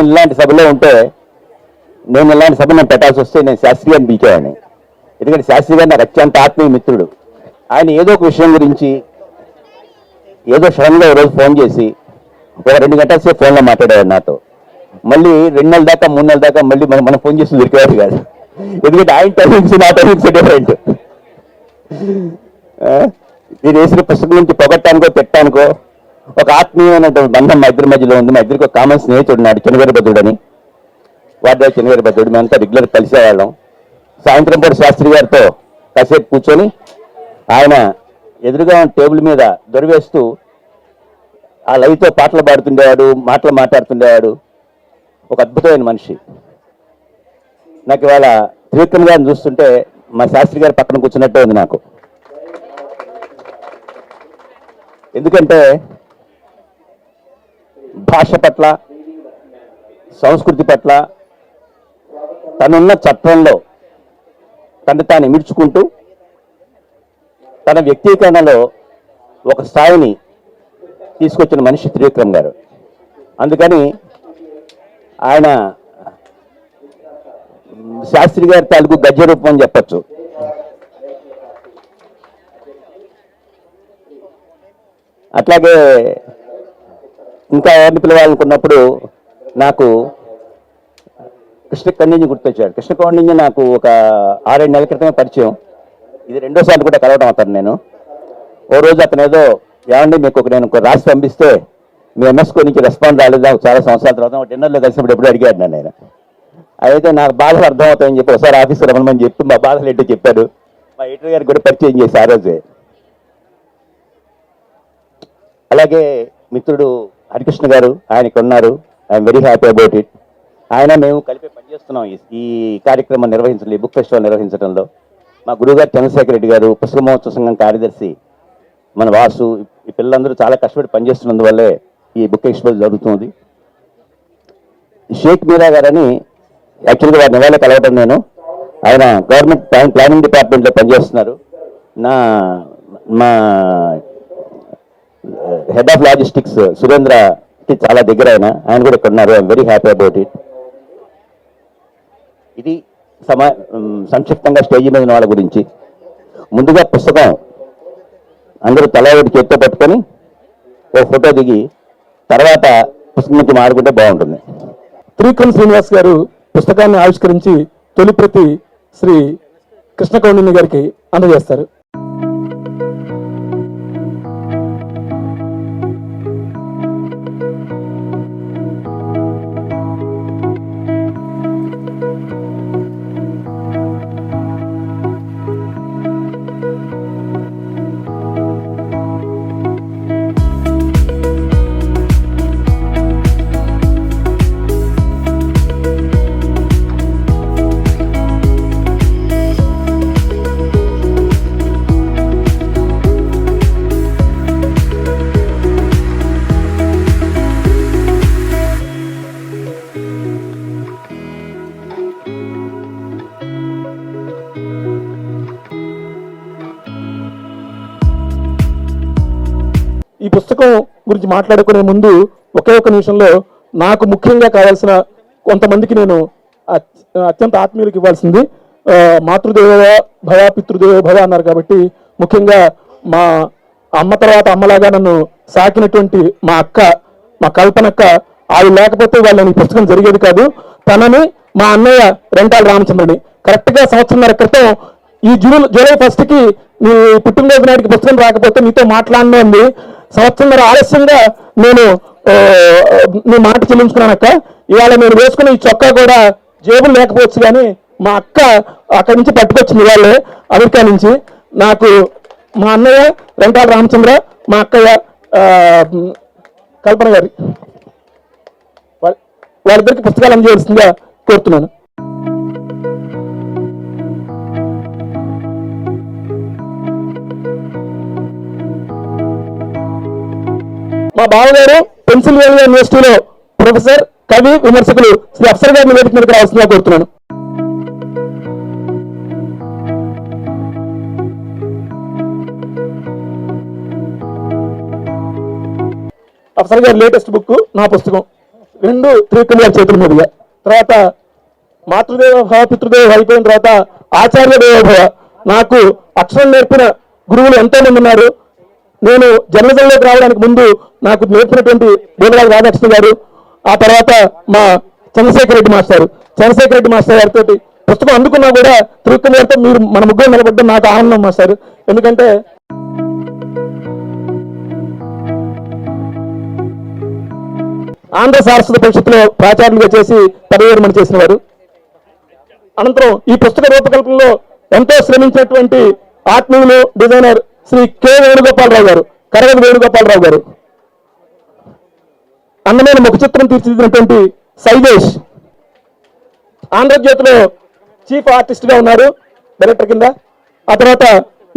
నేను ఇలాంటి సభలో ఉంటే నేను ఇలాంటి సభ నేను పెట్టాల్సి వస్తే నేను శాస్త్రి గారిని పిలిచేవాడిని. ఎందుకంటే శాస్త్రి గారు నాకు అత్యంత ఆత్మీయ మిత్రుడు. ఆయన ఏదో ఒక విషయం గురించి ఏదో సడన్గా రోజు ఫోన్ చేసి ఒక 2 గంటల సేపు ఫోన్లో మాట్లాడేవాడు నాతో. మళ్ళీ 2 నెలల దాకా 3 నెలల దాకా మళ్ళీ మనం ఫోన్ చేసి దొరికేవాడు కాదు. ఎందుకంటే ఆయన టైమింగ్స్ నా టైమింగ్స్ డిఫరెంట్. నేను వేసిన పుస్తకం నుంచి పొగట్టానికో తిట్టానికో ఒక ఆత్మీయమైనటువంటి బంధం మా ఇద్దరి మధ్యలో ఉంది. మా ఇద్దరికి ఒక కామన్ స్నేహితుడు నాడు చిన్నవీరభద్రుడు అని, వార్డు చిన్నవీరభద్రుడు. మేమంతా రెగ్యులర్ కలిసేవాళ్ళం. సాయంత్రం పూట శాస్త్రి గారితో కాసేపు కూర్చొని ఆయన ఎదురుగా టేబుల్ మీద దొరివేస్తూ ఆ లైవ్తో పాటలు పాడుతుండేవాడు, మాటలు మాట్లాడుతుండేవాడు. ఒక అద్భుతమైన మనిషి. నాకు ఇవాళ త్రివిక్రమ్ గారిని చూస్తుంటే మా శాస్త్రి గారి పక్కన కూర్చున్నట్టే ఉంది నాకు. ఎందుకంటే భాష పట్ల, సంస్కృతి పట్ల తనున్న చట్టంలో తను తాను ఇమిడ్చుకుంటూ తన వ్యక్తీకరణలో ఒక స్థాయిని తీసుకొచ్చిన మనిషి త్రివిక్రమ్ గారు. అందుకని ఆయన శాస్త్రి గారి తాలూకు గద్య రూపం అని చెప్పచ్చు. అట్లాగే ఇంకా ఎవరిని పిలవాలనుకున్నప్పుడు నాకు కృష్ణ కౌండిన్య గుర్తొచ్చాడు. కృష్ణ కౌండిన్య నాకు ఒక 6-7 నెలల క్రితమే పరిచయం. ఇది 2వ సార్లు కూడా కలవడం అవుతాను నేను. ఓ రోజు అతను ఏదో ఏమండి మీకు నేను రాసి పంపిస్తే మీ ఎంఎస్కో నుంచి రెస్పాన్స్ రాలేదు, చాలా సంవత్సరాల తర్వాత డిన్నర్లో కలిసినప్పుడు ఎప్పుడు అడిగాడు నన్ను ఆయన. అయితే నాకు బాధలు అర్థమవుతాయని చెప్పి ఒకసారి ఆఫీస్కి రమ్మని చెప్పి మా బాధలు ఏంటో చెప్పారు. మా ఎడిటర్ గారికి కూడా పరిచయం చేసి ఆ రోజే. అలాగే మిత్రుడు హరికృష్ణ గారు ఆయన ఇక్కడ ఉన్నారు. I'm very happy about it. ఆయన మేము కలిపి పనిచేస్తున్నాం ఈ కార్యక్రమం నిర్వహించడం, ఈ బుక్ ఫెస్టివల్ నిర్వహించడంలో. మా గురువుగారు చంద్రశేఖర్ రెడ్డి గారు, పుస్తక మహోత్సవ సంఘం కార్యదర్శి మన వాసు, ఈ పిల్లలందరూ చాలా కష్టపడి పనిచేస్తున్నందువల్లే ఈ బుక్ ఎక్స్పోజ్ జరుగుతుంది. షేక్ మీరా గారని యాక్చువల్గా వారిని ఇవాళ కలవడం నేను. ఆయన గవర్నమెంట్ ప్లానింగ్ డిపార్ట్మెంట్లో పనిచేస్తున్నారు. మా హెడ్ ఆఫ్ లాజిస్టిక్స్ సురేంద్రకి చాలా దగ్గర ఆయన కూడా ఇక్కడ ఉన్నారు. I'm very happy about it. ఇది సంక్షిప్తంగా స్టేజీ మీద వాళ్ళ గురించి. ముందుగా పుస్తకం అందరూ తల ఒకటి చేత్తో పట్టుకొని ఓ ఫోటో దిగి తర్వాత పుస్తకం నుంచి మాడుకుంటే బాగుంటుంది. త్రివిక్రమ్ శ్రీనివాస్ గారు పుస్తకాన్ని ఆవిష్కరించి తొలి ప్రతి శ్రీ కృష్ణ కౌండిన్య గారికి అందజేస్తారు. ఈ పుస్తకం గురించి మాట్లాడుకునే ముందు ఒకే ఒక నిమిషంలో నాకు ముఖ్యంగా కావాల్సిన కొంతమందికి నేను అత్యంత ఆత్మీయులకు ఇవ్వాల్సింది. మాతృదేవ భవ పితృదేవ భవ అన్నారు కాబట్టి ముఖ్యంగా మా అమ్మ తర్వాత అమ్మలాగా నన్ను సాకినటువంటి మా అక్క, మా కల్పనక్క, ఆవిడ లేకపోతే వాళ్ళని ఈ పుస్తకం జరిగేది కాదు. తనని మా అన్నయ్య రెంటాల రామచంద్రుని కరెక్ట్గా 1.5 సంవత్సరం క్రితం ఈ జూలై 1కి నీ పుట్టినరోజు నాటికి పుస్తకం రాకపోతే నీతో మాట్లాడను అంది. 1.5 సంవత్సరం ఆలస్యంగా నేను నీ మాట చెల్లించుకున్నానక్క. ఇవాళ నేను వేసుకున్న ఈ చొక్కా కూడా జేబులు లేకపోవచ్చు కానీ మా అక్క అక్కడి నుంచి పట్టుకొచ్చింది వాళ్ళే అమెరికా నుంచి. నాకు మా అన్నయ్య రెంటాల రామచంద్ర, మా అక్కయ్య కల్పన గారి వాళ్ళిద్దరికి పుస్తకాలు అందజేయాల్సిందిగా కోరుతున్నాను. మా బావగారు పెన్సిల్వేనియా యూనివర్సిటీలో ప్రొఫెసర్, కవి, విమర్శకులు శ్రీ అఫ్సర్ గారిని వేదిక మీదకి రావాల్సిందిగా కోరుతున్నాను. అఫ్సర్ గారి లేటెస్ట్ బుక్ నా పుస్తకం రెండు త్రివిక్రమ్ గారి చేతుల మీదుగా. తర్వాత మాతృదేవ భవ పితృదేవ భవ అయిపోయిన తర్వాత ఆచార్య దేవ భవ. నాకు అక్షరం నేర్పిన గురువులు ఎంతో మంది ఉన్నారు. నేను జర్నలిజంలోకి రావడానికి ముందు నాకు నేర్పినటువంటి బోధరాజు రాధాకృష్ణ గారు, ఆ తర్వాత మా చంద్రశేఖర్ రెడ్డి మాస్టర్ గారితో పుస్తకం అందుకున్నా కూడా త్రివిక్రమ్ గారితో మీరు మన ముగ్గురు నిలబడ్డం నాకు ఆనందం మాస్టర్. ఎందుకంటే ఆంధ్ర సారస్వత పరిషత్తులో ప్రాచార్యులుగా చేసి పదవి విరమణ చేసిన వారు. అనంతరం ఈ పుస్తక రూపకల్పనలో ఎంతో శ్రమించినటువంటి ఆత్మీయులు డిజైనర్ శ్రీ కె వేణుగోపాలరావు గారు, కరగని వేణుగోపాలరావు గారు. అందమైన ముఖ చిత్రం తీర్చిదిద్దినటువంటి శైలేష్ ఆంధ్రజ్యోతిలో చీఫ్ ఆర్టిస్ట్ గా ఉన్నారు, డైరెక్టర్ కింద. ఆ తర్వాత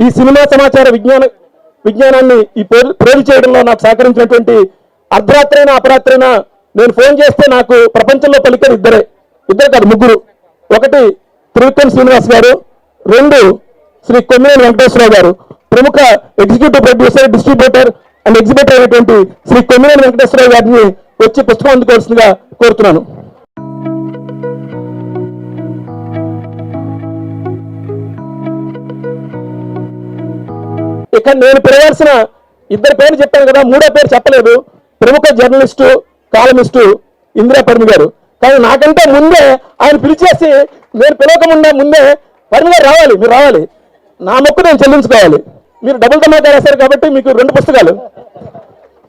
ఈ సినిమా సమాచార విజ్ఞానాన్ని ఈ ప్రేరు చేయడంలో నాకు సహకరించినటువంటి అర్ధరాత్రైనా అపరాత్రైనా నేను ఫోన్ చేస్తే నాకు ప్రపంచంలో పలికేది ఇద్దరు కాదు ముగ్గురు. ఒకటి త్రివిక్రమ్ శ్రీనివాస్ గారు, రెండు శ్రీ కొమ్మినేని వెంకటేశ్వరరావు గారు. ప్రముఖ executive producer, distributor and exhibitor అయినటువంటి శ్రీ కొమ్మినేని వెంకటేశ్వరరావు గారిని వచ్చి పుస్తకం అందుకోవాల్సిందిగా కోరుతున్నాను. ఇక నేను పిలవాల్సిన ఇద్దరు పేర్లు చెప్పాను కదా, మూడో పేరు చెప్పలేదు. ప్రముఖ జర్నలిస్టు, కాలమిస్టు ఇందిరా పరిమి గారు. కానీ నాకంటే ముందే ఆయన పిలిచేసి నేను పిలవకముందే ముందే పరిమి గారు రావాలి, మీరు రావాలి, నా మొక్కు నేను చెల్లించుకోవాలి. మీరు డబుల్ ధమాకా రాశారు కాబట్టి మీకు 2 పుస్తకాలు.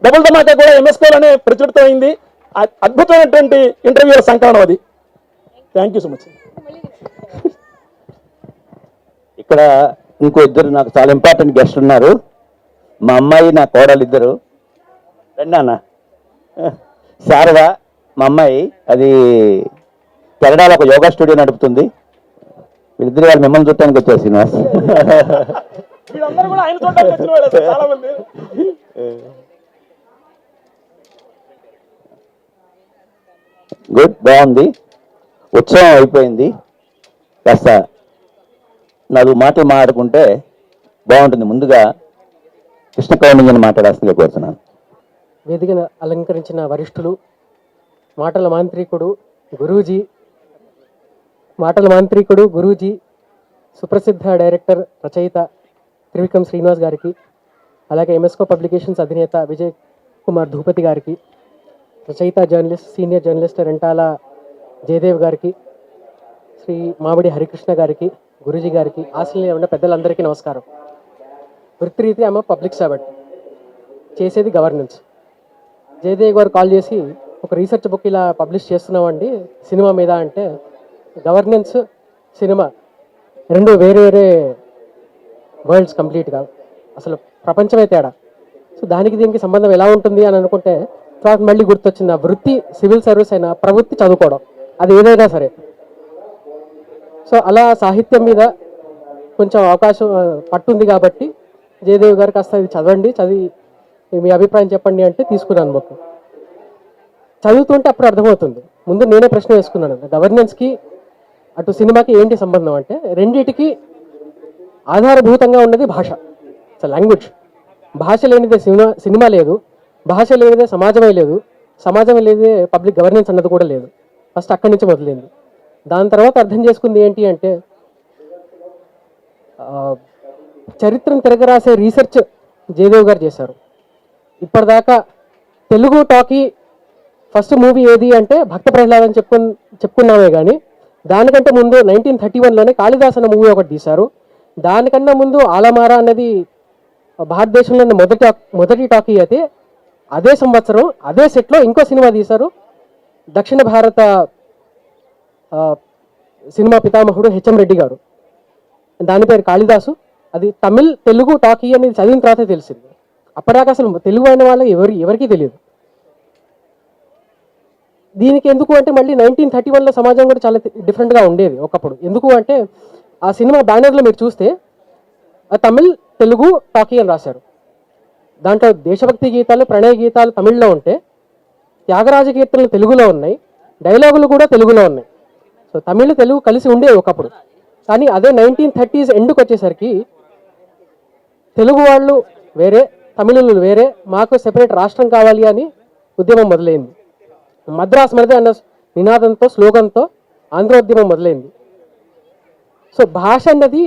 డబుల్ ధమాకా కూడా ఎంఎస్కోలోనే ప్రచురితమైంది. అద్భుతమైనటువంటి ఇంటర్వ్యూల సంకలనం అది. Thank you so much. ఇక్కడ ఇంకో ఇద్దరు నాకు చాలా ఇంపార్టెంట్ గెస్ట్ ఉన్నారు. మా అమ్మాయి, నా కోడలు ఇద్దరు. రండి అన్న. శారద మా అమ్మాయి, అది కెనడాలో ఒక యోగా స్టూడియో నడుపుతుంది. వీళ్ళిద్దరు వాళ్ళు మిమ్మల్ని చూడటానికి వచ్చారు శ్రీనివాస్. గుడ్, బాగుంది. ఉత్సవం అయిపోయింది. కాస్త 4 మాటలు మాట్లాడుకుంటే బాగుంటుంది. ముందుగా కృష్ణ కౌండింగ్ మాట్లాడాల్సిందిగా కోరుతున్నాను. వేదికను అలంకరించిన వరిష్ఠులు, మాటల మాంత్రికుడు గురూజీ, సుప్రసిద్ధ డైరెక్టర్, రచయిత త్రివిక్రమ్ శ్రీనివాస్ గారికి, అలాగే ఎంఎస్కో పబ్లికేషన్స్ అధినేత విజయ్ కుమార్ ధూపతి గారికి, రచయిత journalist, senior journalist Rentala Jayadev గారికి, శ్రీ మామిడి హరికృష్ణ గారికి, గురూజీ గారికి, ఆశీస్సులో ఉన్న పెద్దలందరికీ నమస్కారం. వృత్తిరీతి ఆమె పబ్లిక్ సర్వెంట్, చేసేది గవర్నెన్స్. జయదేవ్ గారు కాల్ చేసి ఒక రీసెర్చ్ బుక్ ఇలా పబ్లిష్ చేస్తున్నామండి సినిమా మీద అంటే, గవర్నెన్స్, సినిమా రెండు వేరే వేరే వరల్డ్స్ కంప్లీట్గా, అసలు ప్రపంచమే తేడా. సో దీనికి సంబంధం ఎలా ఉంటుంది అని అనుకుంటే తర్వాత మళ్ళీ గుర్తొచ్చింది, ఆ వృత్తి సివిల్ సర్వీస్ అయినా ప్రవృత్తి చదువుకోవడం, అది ఏదైనా సరే. సో అలా సాహిత్యం మీద కొంచెం అవకాశం పట్టుంది కాబట్టి జయదేవ్ గారు కాస్త ఇది చదవండి, చదివి మీ అభిప్రాయం చెప్పండి అంటే తీసుకున్నాను బుక్. చదువుతుంటే అప్పుడు అర్థమవుతుంది. ముందు నేనే ప్రశ్న వేసుకున్నాను, గవర్నెన్స్కి అటు సినిమాకి ఏంటి సంబంధం అంటే, రెండిటికి ఆధారభూతంగా ఉన్నది భాష, లాంగ్వేజ్. భాష లేనిదే సినిమా లేదు, భాష లేనిదే సమాజమే లేదు, సమాజం లేనిదే పబ్లిక్ గవర్నెన్స్ అన్నది కూడా లేదు. ఫస్ట్ అక్కడి నుంచి మొదలైంది. దాని తర్వాత అర్థం చేసుకుంది ఏంటి అంటే, చరిత్రను తిరగరాసే రీసెర్చ్ జయదేవ్ గారు చేశారు. ఇప్పటిదాకా తెలుగు టాకీ ఫస్ట్ మూవీ ఏది అంటే భక్త ప్రహ్లాద్ అని చెప్పుకున్నామే కానీ, దానికంటే ముందు 1931లోనే కాళిదాస్ అన్న మూవీ ఒకటి తీశారు. దానికన్నా ముందు ఆలమారా అన్నది భారతదేశంలోని మొదటి టాకీ అయితే, అదే సంవత్సరం అదే సెట్లో ఇంకో సినిమా తీశారు. దక్షిణ భారత సినిమా పితామహుడు హెచ్ఎం రెడ్డి గారు, దాని పేరు కాళిదాసు. అది తమిళ్ తెలుగు టాకీ అనేది చదివిన తర్వాతే తెలిసింది. అప్పటిదాకా అసలు తెలుగు అయిన వాళ్ళకి ఎవరికీ తెలియదు. దీనికి ఎందుకు అంటే, మళ్ళీ 1931లో సమాజం కూడా చాలా డిఫరెంట్గా ఉండేది ఒకప్పుడు. ఎందుకు అంటే, ఆ సినిమా బ్యానర్లో మీరు చూస్తే తమిళ్ తెలుగు టాకీ అని రాశారు. దాంట్లో దేశభక్తి గీతాలు, ప్రణయ గీతాలు తమిళ్లో ఉంటే, త్యాగరాజ కీర్తనలు తెలుగులో ఉన్నాయి, డైలాగులు కూడా తెలుగులో ఉన్నాయి. సో తమిళ్ తెలుగు కలిసి ఉండేవి ఒకప్పుడు. కానీ అదే 1930s ఎండ్కి వచ్చేసరికి తెలుగు వాళ్ళు వేరే, తమిళులు వేరే, మాకు సెపరేట్ రాష్ట్రం కావాలి అని ఉద్యమం మొదలైంది. మద్రాస్ మనదే అన్న నినాదంతో స్లోగన్తో ఆంధ్రోద్యమం మొదలైంది. సో భాష అన్నది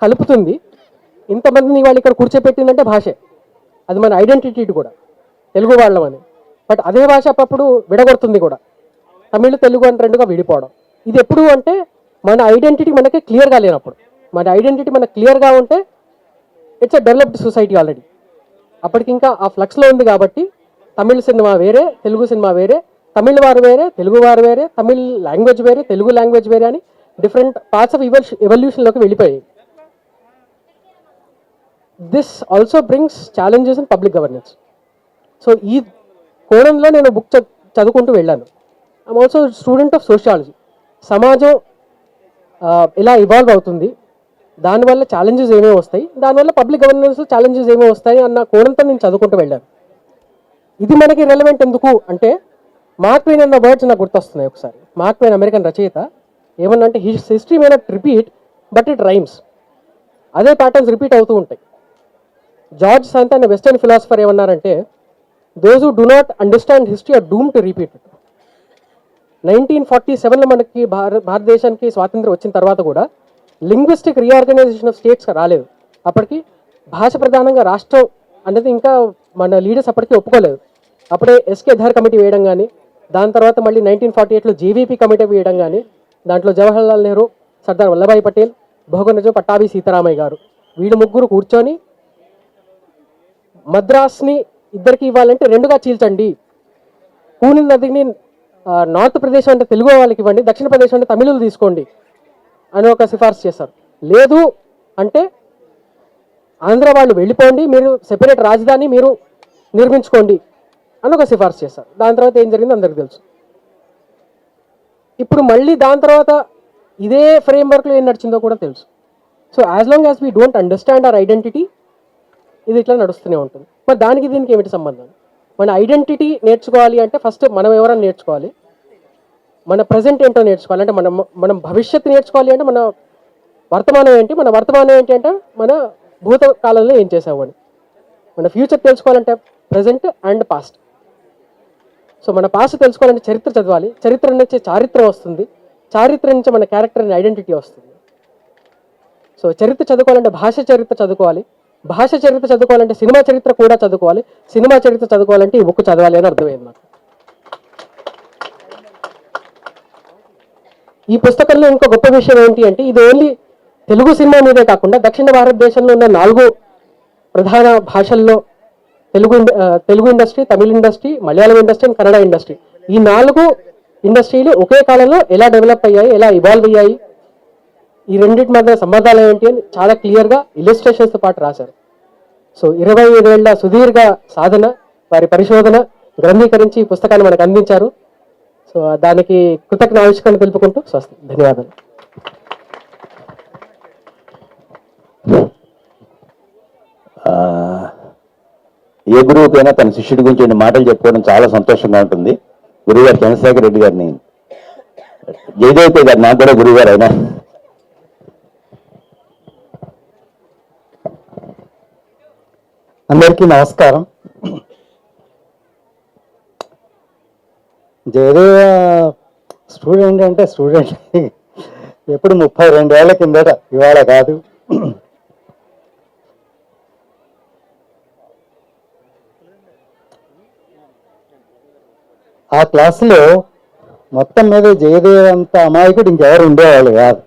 కలుపుతుంది. ఇంతమందిని వాళ్ళు ఇక్కడ కూర్చోపెట్టిందంటే భాషే, అది మన ఐడెంటిటీ కూడా, తెలుగు వాళ్ళమని. బట్ అదే భాష అప్పుడు విడగొడుతుంది కూడా, తమిళ్ తెలుగు అని రెండుగా విడిపోవడం. ఇది ఎప్పుడు అంటే మన ఐడెంటిటీ మనకి క్లియర్గా లేనప్పుడు. మన ఐడెంటిటీ మనకు క్లియర్గా ఉంటే it's a developed society already. అప్పటికి ఇంకా ఆ ఫ్లక్స్లో ఉంది కాబట్టి తమిళ సినిమా వేరే, తెలుగు సినిమా వేరే, తమిళ వారు వేరే, తెలుగు వారు వేరే, తమిళ్ లాంగ్వేజ్ వేరే, తెలుగు లాంగ్వేజ్ వేరే అని డిఫరెంట్ పార్ట్స్ ఆఫ్ ఎవల్యూషన్లోకి వెళ్ళిపోయాయి. This also brings challenges in public governance. So ఈ కోణంలో నేను బుక్ చదువుకుంటూ వెళ్ళాను. I'm also student of sociology. సమాజం ఎలా ఇవాల్వ్ అవుతుంది, దానివల్ల ఛాలెంజెస్ ఏమేమి వస్తాయి, దానివల్ల పబ్లిక్ గవర్నెన్స్ ఛాలెంజెస్ ఏమేమి వస్తాయి అన్న కోణంతో నేను చదువుకుంటూ వెళ్ళాను. ఇది మనకి రెలవెంట్ ఎందుకు అంటే, మార్క్ ట్వైన్ అన్న వర్డ్స్ నాకు గుర్తొస్తున్నాయి. ఒకసారి మార్క్ ట్వైన్ అమెరికన్ రచయిత ఏమన్నా అంటే, history may not repeat but it rhymes. అదే ప్యాటర్న్స్ రిపీట్ అవుతూ ఉంటాయి. జార్జ్ శాంత్ అనే వెస్టర్న్ ఫిలాసఫర్ ఏమన్నారంటే, those who do not understand history are doom to repeat it. 1947లో మనకి భారతదేశానికి స్వాతంత్రం వచ్చిన తర్వాత కూడా లింగ్విస్టిక్ రీఆర్గనైజేషన్ ఆఫ్ స్టేట్స్ రాలేదు. అప్పటికి భాష ప్రధానంగా రాష్ట్రం అనేది ఇంకా మన లీడర్స్ అప్పటికి ఒప్పుకోలేదు. అప్పుడే ఎస్కే ధర్ కమిటీ వేయడం కానీ, దాని తర్వాత మళ్ళీ 1948లో జేవీపీ కమిటీ వేయడం కానీ, దాంట్లో జవహర్లాల్ నెహ్రూ, సర్దార్ వల్లభాయ్ పటేల్, బహుగుణజ పట్టాభి సీతారామయ్య గారు, వీళ్ళు ముగ్గురు కూర్చొని మద్రాస్ని ఇద్దరికి ఇవ్వాలంటే రెండుగా చీల్చండి, కూని నదిని నార్త్ ప్రదేశ్ అంటే తెలుగు వాళ్ళకి ఇవ్వండి, దక్షిణ ప్రదేశ్ అంటే తమిళులు తీసుకోండి అని ఒక సిఫార్సు చేశారు. లేదు అంటే ఆంధ్ర వాళ్ళు వెళ్ళిపోండి, మీరు సెపరేట్ రాజధాని మీరు నిర్మించుకోండి అని ఒక సిఫార్సు చేశారు. దాని తర్వాత ఏం జరిగిందో అందరికీ తెలుసు. ఇప్పుడు మళ్ళీ దాని తర్వాత ఇదే ఫ్రేమ్వర్క్లో ఏం నడిచిందో కూడా తెలుసు. So as long as we don't understand our identity, ఇది ఇట్లా నడుస్తూనే ఉంటుంది. మరి దానికి దీనికి ఏమిటి సంబంధం? మన ఐడెంటిటీ నేర్చుకోవాలి అంటే ఫస్ట్ మనం ఎవరైనా నేర్చుకోవాలి, మన ప్రజెంట్ ఏంటో నేర్చుకోవాలి. అంటే మనం భవిష్యత్తు నేర్చుకోవాలి అంటే మన వర్తమానం ఏంటి, మన వర్తమానం ఏంటి అంటే మన భూతకాలంలో ఏం చేసావు అని. మన ఫ్యూచర్ తెలుసుకోవాలంటే ప్రజెంట్ అండ్ పాస్ట్. సో మన పాస్ట్ తెలుసుకోవాలంటే చరిత్ర చదవాలి, చరిత్ర నుంచి చారిత్రం వస్తుంది, చారిత్ర నుంచి మన క్యారెక్టర్ అండ్ ఐడెంటిటీ వస్తుంది. సో చరిత్ర చదువుకోవాలంటే భాష చరిత్ర చదువుకోవాలి, భాష చరిత్ర చదువుకోవాలంటే సినిమా చరిత్ర కూడా చదువుకోవాలి, సినిమా చరిత్ర చదువుకోవాలంటే ఈ బుక్ చదవాలి అని అర్థమైంది నాకు. ఈ పుస్తకంలో ఇంకో గొప్ప విషయం ఏంటి అంటే, ఇది ఓన్లీ తెలుగు సినిమా మీదే కాకుండా దక్షిణ భారతదేశంలో ఉన్న 4 ప్రధాన భాషల్లో Telugu industry, Tamil industry, Malayalam industry and Kannada industry, ఈ 4 ఇండస్ట్రీలు ఒకే కాలంలో ఎలా డెవలప్ అయ్యాయి, ఎలా ఇవాల్వ్ అయ్యాయి, ఈ రెండింటి మధ్య సంబంధాలు ఏంటి అని చాలా క్లియర్గా ఇలిస్ట్రేషన్స్తో పాటు రాశారు. సో 25 ఏళ్ల సుదీర్ఘ సాధన, వారి పరిశోధన గ్రంథీకరించి ఈ పుస్తకాన్ని మనకు అందించారు. సో దానికి కృతజ్ఞ ఆవిష్కరణ తెలుపుకుంటూ స్వస్తి, ధన్యవాదాలు. ఏ గురువుకైనా తన శిష్యుడి గురించి 2 మాటలు చెప్పుకోవడం చాలా సంతోషంగా ఉంటుంది. గురువు గారు చంద్రశేఖర్ రెడ్డి గారిని, జయదేవితే గారు నాకు కూడా గురువు గారు అయినా, అందరికీ నమస్కారం. జయదేవ స్టూడెంట్ అంటే స్టూడెంట్ ఎప్పుడు 32 ఏళ్ల కిందట, ఇవాళ కాదు. ఆ క్లాసులో మొత్తం మీద జయదేవ్ అంత అమాయకుడు ఇంకెవరు ఉండేవాళ్ళు కాదు.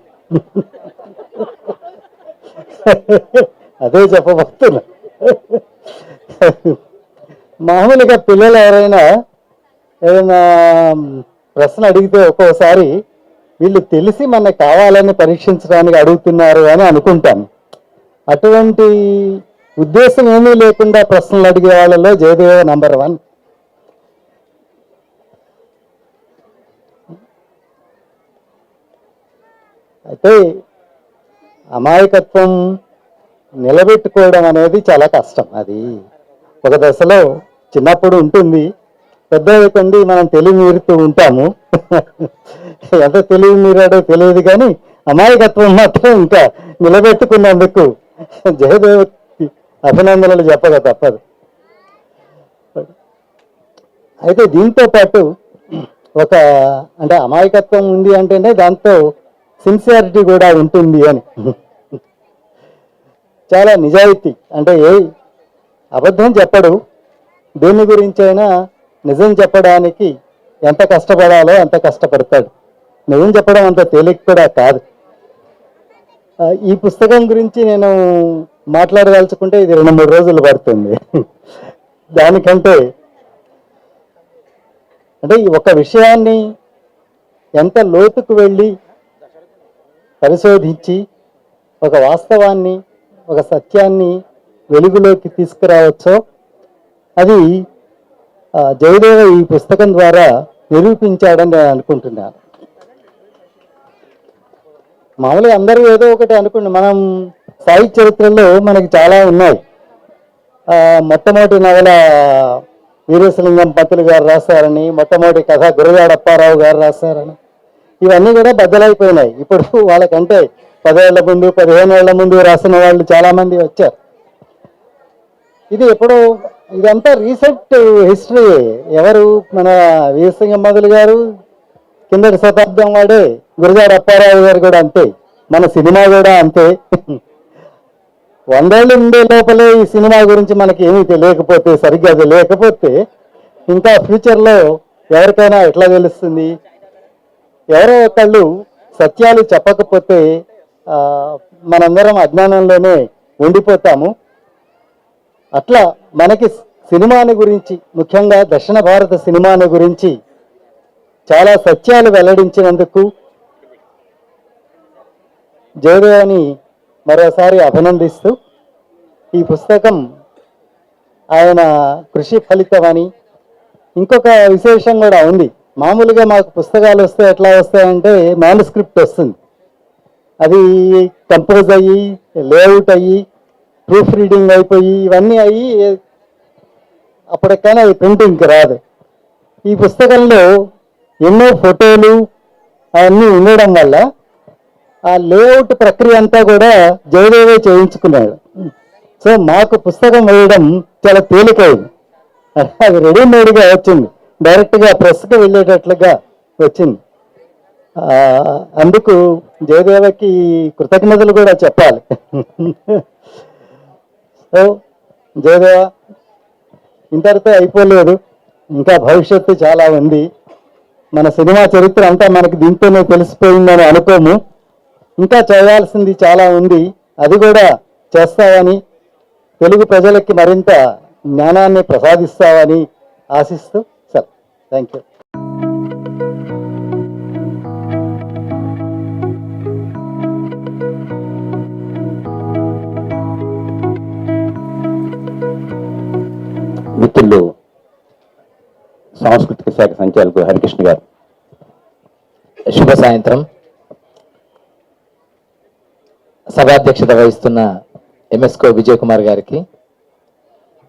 అదే చెప్పబోతున్నా. మామూలుగా పిల్లలు ఎవరైనా ఏదైనా ప్రశ్న అడిగితే ఒక్కోసారి వీళ్ళు తెలిసి మనకు కావాలని పరీక్షించడానికి అడుగుతున్నారు అని అనుకుంటాం. అటువంటి ఉద్దేశం ఏమీ లేకుండా ప్రశ్నలు అడిగే వాళ్ళలో జయదేవ నంబర్ 1. అయితే అమాయకత్వం నిలబెట్టుకోవడం అనేది చాలా కష్టం. అది ఒక దశలో చిన్నప్పుడు ఉంటుంది, పెద్ద అయిపోయింది మనం తెలివి మీరుతూ ఉంటాము. ఎంత తెలివి మీరాడో తెలియదు, కానీ అమాయకత్వం మాత్రం ఇంకా నిలబెట్టుకున్నందుకు జయదేవ్కి అభినందనలు చెప్పక తప్పదు. అయితే దీంతో పాటు ఒక అంటే అమాయకత్వం ఉంది అంటేనే దాంతో సిన్సియారిటీ కూడా ఉంటుంది అని. చాలా నిజాయితీ, అంటే అబద్ధం చెప్పడు, దేని గురించి అయినా నిజం చెప్పడానికి ఎంత కష్టపడాలో అంత కష్టపడతాడు. నిజం చెప్పడం అంత తేలిక కూడా కాదు. ఈ పుస్తకం గురించి నేను మాట్లాడదలుచుకుంటే ఇది 2-3 రోజులు పడుతుంది. దానికంటే అంటే ఈ ఒక విషయాన్ని ఎంత లోతుకు వెళ్ళి పరిశోధించి ఒక వాస్తవాన్ని, ఒక సత్యాన్ని వెలుగులోకి తీసుకురావచ్చో అది జయదేవ ఈ పుస్తకం ద్వారా నిరూపించాడని నేను అనుకుంటున్నాను. మామూలుగా అందరూ ఏదో ఒకటి అనుకుంటే, మనం సాహిత్య చరిత్రలో మనకి చాలా ఉన్నాయి. మొట్టమొదటి నవల వీరేశలింగం పంతులు గారు రాశారని, మొట్టమొదటి కథ గురజాడ అప్పారావు గారు రాశారని, ఇవన్నీ కూడా బద్దలైపోయినాయి. ఇప్పుడు వాళ్ళకంటే 10 ఏళ్ల ముందు 15 ఏళ్ల ముందు రాసిన వాళ్ళు చాలామంది వచ్చారు. ఇది ఎప్పుడో, ఇదంతా రీసెంట్ హిస్టరీ. ఎవరు మన వీరేశలింగం పంతులు గారు కిందటి శతాబ్దం వాడే, గురజాడ అప్పారావు గారు కూడా అంతే, మన సినిమా కూడా అంతే. 100 ఏళ్ళు ఉండే లోపలే ఈ సినిమా గురించి మనకి ఏమీ తెలియకపోతే, సరిగ్గా అది లేకపోతే ఇంకా ఫ్యూచర్లో ఎవరికైనా ఎట్లా తెలుస్తుంది? ఎవరో ఒకళ్ళు సత్యాలు చెప్పకపోతే మనందరం అజ్ఞానంలోనే ఉండిపోతాము. అట్లా మనకి సినిమాని గురించి, ముఖ్యంగా దక్షిణ భారత సినిమాని గురించి చాలా సత్యాలు వెల్లడించినందుకు జయదేవని మరోసారి అభినందిస్తూ, ఈ పుస్తకం ఆయన కృషి ఫలితమని, ఇంకొక విశేషం కూడా ఉంది. మామూలుగా మాకు పుస్తకాలు వస్తే ఎట్లా వస్తాయంటే మ్యానుస్క్రిప్ట్ వస్తుంది, అది కంపోజ్ అయ్యి, లేఅవుట్ అయ్యి, ప్రూఫ్ రీడింగ్ అయిపోయి, ఇవన్నీ అయ్యి అప్పటికైనా అది ప్రింటింగ్కి రాదు. ఈ పుస్తకంలో ఎన్నో ఫోటోలు అవన్నీ ఉండడం వల్ల ఆ లేఅవుట్ ప్రక్రియ అంతా కూడా జయదేవే చేయించుకున్నాడు. సో మాకు పుస్తకం వేయడం చాలా తేలికైంది. అది రెడీమేడ్గా వచ్చింది, డైరెక్ట్గా ప్రెస్కి వెళ్ళేటట్లుగా వచ్చింది. అందుకు జయదేవకి కృతజ్ఞతలు కూడా చెప్పాలి. సో జయదేవ, ఇంతటితో అయిపోలేదు, ఇంకా భవిష్యత్తు చాలా ఉంది. మన సినిమా చరిత్ర అంతా మనకి దీంతోనే తెలిసిపోయిందని అనుకోము, ఇంకా చేయాల్సింది చాలా ఉంది. అది కూడా చేస్తావని, తెలుగు ప్రజలకి మరింత జ్ఞానాన్ని ప్రసాదిస్తావని ఆశిస్తూ సార్, థ్యాంక్ యూ. మిత్రులు సాంస్కృతిక శాఖ సంచాలకులు హరికృష్ణ గారు, శుభ సాయంత్రం. సభాధ్యక్షత వహిస్తున్న ఎంఎస్కో విజయ్ కుమార్ గారికి,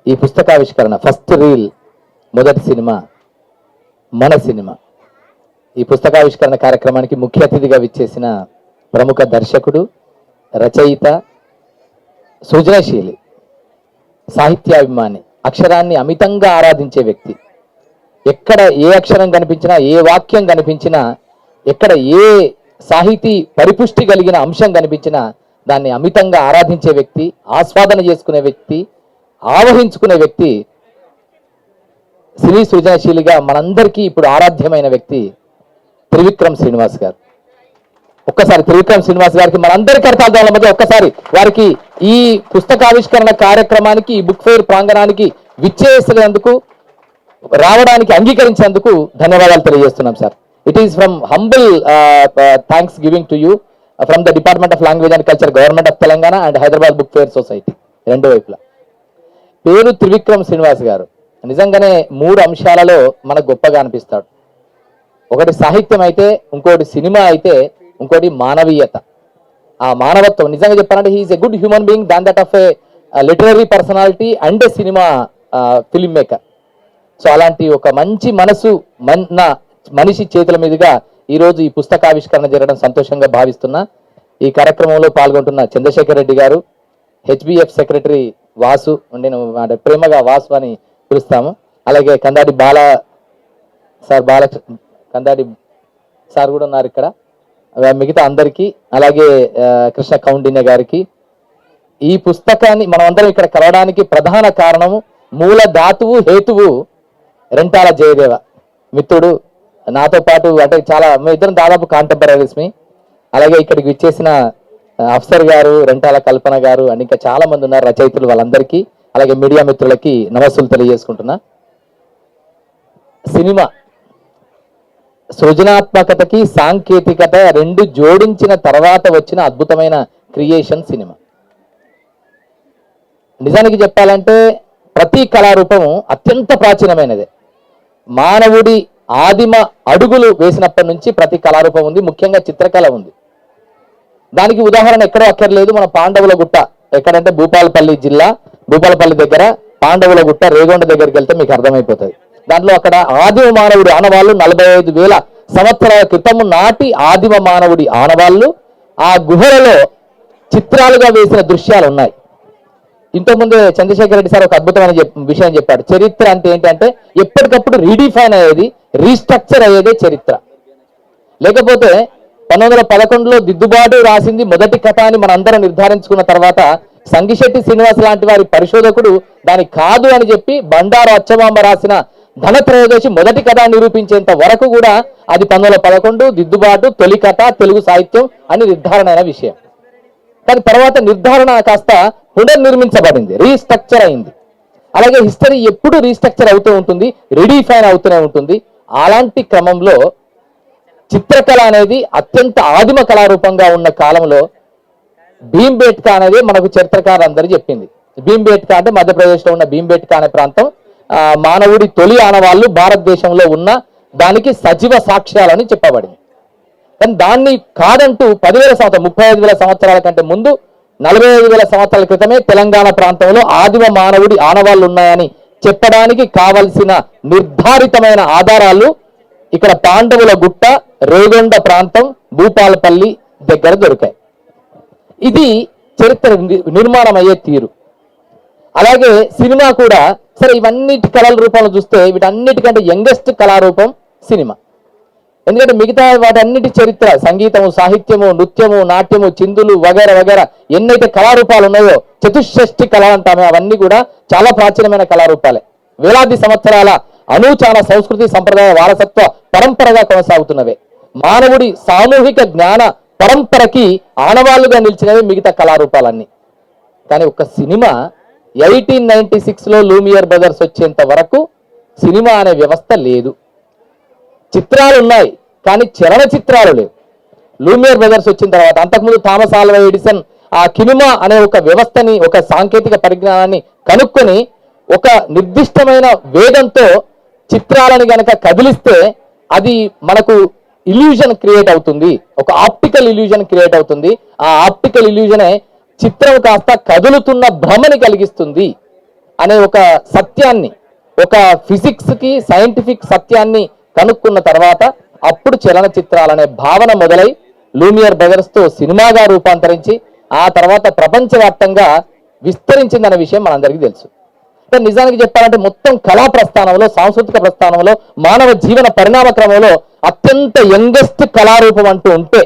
ఈ పుస్తకావిష్కరణ ఫస్ట్ రీల్, మొదటి సినిమా మన సినిమా, ఈ పుస్తకావిష్కరణ కార్యక్రమానికి ముఖ్య అతిథిగా విచ్చేసిన ప్రముఖ దర్శకుడు, రచయిత, సృజనశీలి, సాహిత్యాభిమాని, అక్షరాన్ని అమితంగా ఆరాధించే వ్యక్తి, ఎక్కడ ఏ అక్షరం కనిపించినా, ఏ వాక్యం కనిపించినా, ఎక్కడ ఏ సాహితీ పరిపుష్టి కలిగిన అంశం కనిపించినా దాన్ని అమితంగా ఆరాధించే వ్యక్తి, ఆస్వాదన చేసుకునే వ్యక్తి, ఆవహించుకునే వ్యక్తి, సినీ సృజనశీలిగా మనందరికీ ఇప్పుడు ఆరాధ్యమైన వ్యక్తి త్రివిక్రమ్ శ్రీనివాస్ గారు. ఒక్కసారి త్రివిక్రమ్ శ్రీనివాస్ గారికి మనందరి కర్తార్థాల మధ్య ఒక్కసారి వారికి ఈ పుస్తకావిష్కరణ కార్యక్రమానికి, ఈ బుక్ ఫెయిర్ ప్రాంగణానికి విచ్చేసినందుకు, రావడానికి అంగీకరించేందుకు ధన్యవాదాలు తెలియజేస్తున్నాం sir. It is from humble thanks giving to you from the department of language and culture, government of Telangana and Hyderabad book fair society, రెండు వైపులా. పేరు త్రివిక్రమ్ శ్రీనివాస్ గారు నిజంగానే 3 అంశాలలో మనకు గొప్పగా అనిపిస్తాడు. ఒకటి సాహిత్యం అయితే, ఇంకోటి సినిమా అయితే, ఇంకోటి మానవీయత. ఆ మానవత్వం నిజంగా చెప్పాలంటే he is a good human being than that of a literary personality and a cinema film maker. So అలాంటి ఒక మంచి మనసు మనిషి చేతుల మీదుగా ఈరోజు ఈ పుస్తకావిష్కరణ జరగడం సంతోషంగా భావిస్తున్నా. ఈ కార్యక్రమంలో పాల్గొంటున్న చంద్రశేఖర్ రెడ్డి గారు, హెచ్బిఎఫ్ సెక్రటరీ వాసు, నేను ప్రేమగా వాసు అని పిలుస్తాము, అలాగే కందాడి బాల సార్ కందాడి సార్ కూడా ఉన్నారు ఇక్కడ, మిగతా అందరికీ, అలాగే కృష్ణ కౌండిన్య గారికి. ఈ పుస్తకాన్ని మనం అందరం ఇక్కడ కలవడానికి ప్రధాన కారణము, మూల ధాతువు హేతువు రెంటాల జయదేవ మిత్రుడు. నాతో పాటు అంటే చాలా మీ ఇద్దరం దాదాపు కాంటెంపరీస్మి. అలాగే ఇక్కడికి విచ్చేసిన అఫ్సర్ గారు, రెంటాల కల్పన గారు అండ్ ఇంకా చాలా మంది ఉన్నారు రచయితలు, వాళ్ళందరికీ అలాగే మీడియా మిత్రులకి నమస్సులు తెలియజేసుకుంటున్నా. సినిమా సృజనాత్మకతకి సాంకేతికత రెండు జోడించిన తర్వాత వచ్చిన అద్భుతమైన క్రియేషన్ సినిమా. నిజానికి చెప్పాలంటే ప్రతి కళారూపము అత్యంత ప్రాచీనమైనదే. మానవుడి ఆదిమ అడుగులు వేసినప్పటి నుంచి ప్రతి కళారూపం ఉంది, ముఖ్యంగా చిత్రకళ ఉంది. దానికి ఉదాహరణ ఎక్కడో అక్కర్లేదు, మన పాండవుల గుట్ట ఎక్కడంటే భూపాలపల్లి జిల్లా, భూపాలపల్లి దగ్గర పాండవుల గుట్ట రేగొండ దగ్గరికి వెళ్తే మీకు అర్థమైపోతుంది. దాంట్లో అక్కడ ఆదిమ మానవుడి ఆనవాళ్ళు 45,000 సంవత్సరాల క్రితం నాటి ఆదిమ మానవుడి ఆనవాళ్ళు ఆ గుహలలో చిత్రాలుగా వేసిన దృశ్యాలు ఉన్నాయి. ఇంతకుముందే చంద్రశేఖర్ రెడ్డి సార్ ఒక అద్భుతమైన విషయం చెప్పాడు. చరిత్ర అంటే ఏంటంటే ఎప్పటికప్పుడు రీడిఫైన్ అయ్యేది, రీస్ట్రక్చర్ అయ్యేదే చరిత్ర. లేకపోతే 1911లో దిద్దుబాటు రాసింది మొదటి కథ అని మనందరం నిర్ధారించుకున్న తర్వాత సంగిశెట్టి శ్రీనివాస్ లాంటి వారి పరిశోధకుడు దాని కాదు అని చెప్పి బండారు అచ్చమాంబ రాసిన ధనత్రయోదశి మొదటి కథ నిరూపించేంత వరకు కూడా అది 1911 దిద్దుబాటు, తొలి కథ, తెలుగు సాహిత్యం అని నిర్ధారణ అయిన విషయం. కానీ తర్వాత నిర్ధారణ కాస్త పునర్నిర్మించబడింది, రీస్ట్రక్చర్ అయింది. అలాగే హిస్టరీ ఎప్పుడు రీస్ట్రక్చర్ అవుతూ ఉంటుంది, రీడిఫైన్ అవుతూనే ఉంటుంది. అలాంటి క్రమంలో చిత్రకళ అనేది అత్యంత ఆదిమ కళారూపంగా ఉన్న కాలంలో భీంబేట్కా అనేది మనకు చరిత్రకారు అందరూ చెప్పింది. భీంబేట్కా అంటే మధ్యప్రదేశ్లో ఉన్న భీంబేట్కా అనే ప్రాంతం మానవుడి తొలి ఆనవాళ్ళు భారతదేశంలో ఉన్న దానికి సజీవ సాక్ష్యాలని చెప్పబడింది. కానీ దాన్ని కాదంటూ 10,000 సంవత్సరాలు, 35,000 సంవత్సరాల కంటే ముందు 45,000 సంవత్సరాల క్రితమే తెలంగాణ ప్రాంతంలో ఆదిమ మానవుడి ఆనవాళ్ళు ఉన్నాయని చెప్పడానికి కావలసిన నిర్ధారితమైన ఆధారాలు ఇక్కడ పాండవుల గుట్ట, రేగొండ ప్రాంతం, భూపాలపల్లి దగ్గర దొరికాయి. ఇది చరిత్ర నిర్మాణం అయ్యే తీరు. అలాగే సినిమా కూడా సరే, ఇవన్నిటి కళల రూపంలో చూస్తే వీటన్నిటికంటే యంగెస్ట్ కళారూపం సినిమా. ఎందుకంటే మిగతా వాటన్నిటి చరిత్ర, సంగీతము, సాహిత్యము, నృత్యము, నాట్యము, చిందులు వగేర వగేర ఎన్నైతే కళారూపాలు ఉన్నాయో, చతుషష్ఠి కళ అంటామే, అవన్నీ కూడా చాలా ప్రాచీనమైన కళారూపాలే. వేలాది సంవత్సరాల అనూచాన సంస్కృతి సంప్రదాయ వారసత్వ పరంపరగా కొనసాగుతున్నవే. మానవుడి సామూహిక జ్ఞాన పరంపరకి ఆనవాళ్లుగా నిలిచినవి మిగతా కళారూపాలన్నీ. కానీ ఒక సినిమా 1896లో లూమియర్ బ్రదర్స్ వచ్చేంత వరకు సినిమా అనే వ్యవస్థ లేదు. చిత్రాలు ఉన్నాయి కానీ చలన చిత్రాలు లేవు. లూమియర్ బ్రదర్స్ వచ్చిన తర్వాత, అంతకుముందు థామస్ ఆల్వా ఎడిసన్ ఆ కినిమా అనే ఒక వ్యవస్థని, ఒక సాంకేతిక పరిజ్ఞానాన్ని కనుక్కొని ఒక నిర్దిష్టమైన వేగంతో చిత్రాలను గనక కదిలిస్తే అది మనకు ఇల్యూజన్ క్రియేట్ అవుతుంది, ఒక ఆప్టికల్ ఇల్యూజన్ క్రియేట్ అవుతుంది. ఆ ఆప్టికల్ ఇల్యూజనే చిత్రం కాస్త కదులుతున్న భ్రమని కలిగిస్తుంది అనే ఒక సత్యాన్ని, ఒక ఫిజిక్స్ కి సైంటిఫిక్ సత్యాన్ని కనుక్కున్న తర్వాత అప్పుడు చలనచిత్రాలనే భావన మొదలై లూమియర్ బ్రదర్స్ తో సినిమాగా రూపాంతరించి ఆ తర్వాత ప్రపంచవ్యాప్తంగా విస్తరించిందనే విషయం మనందరికీ తెలుసు. అంటే నిజానికి చెప్పాలంటే మొత్తం కళా ప్రస్థానంలో, సాంస్కృతిక ప్రస్థానంలో, మానవ జీవన పరిణామ క్రమంలో అత్యంత యంగెస్ట్ కళారూపం అంటూ ఉంటే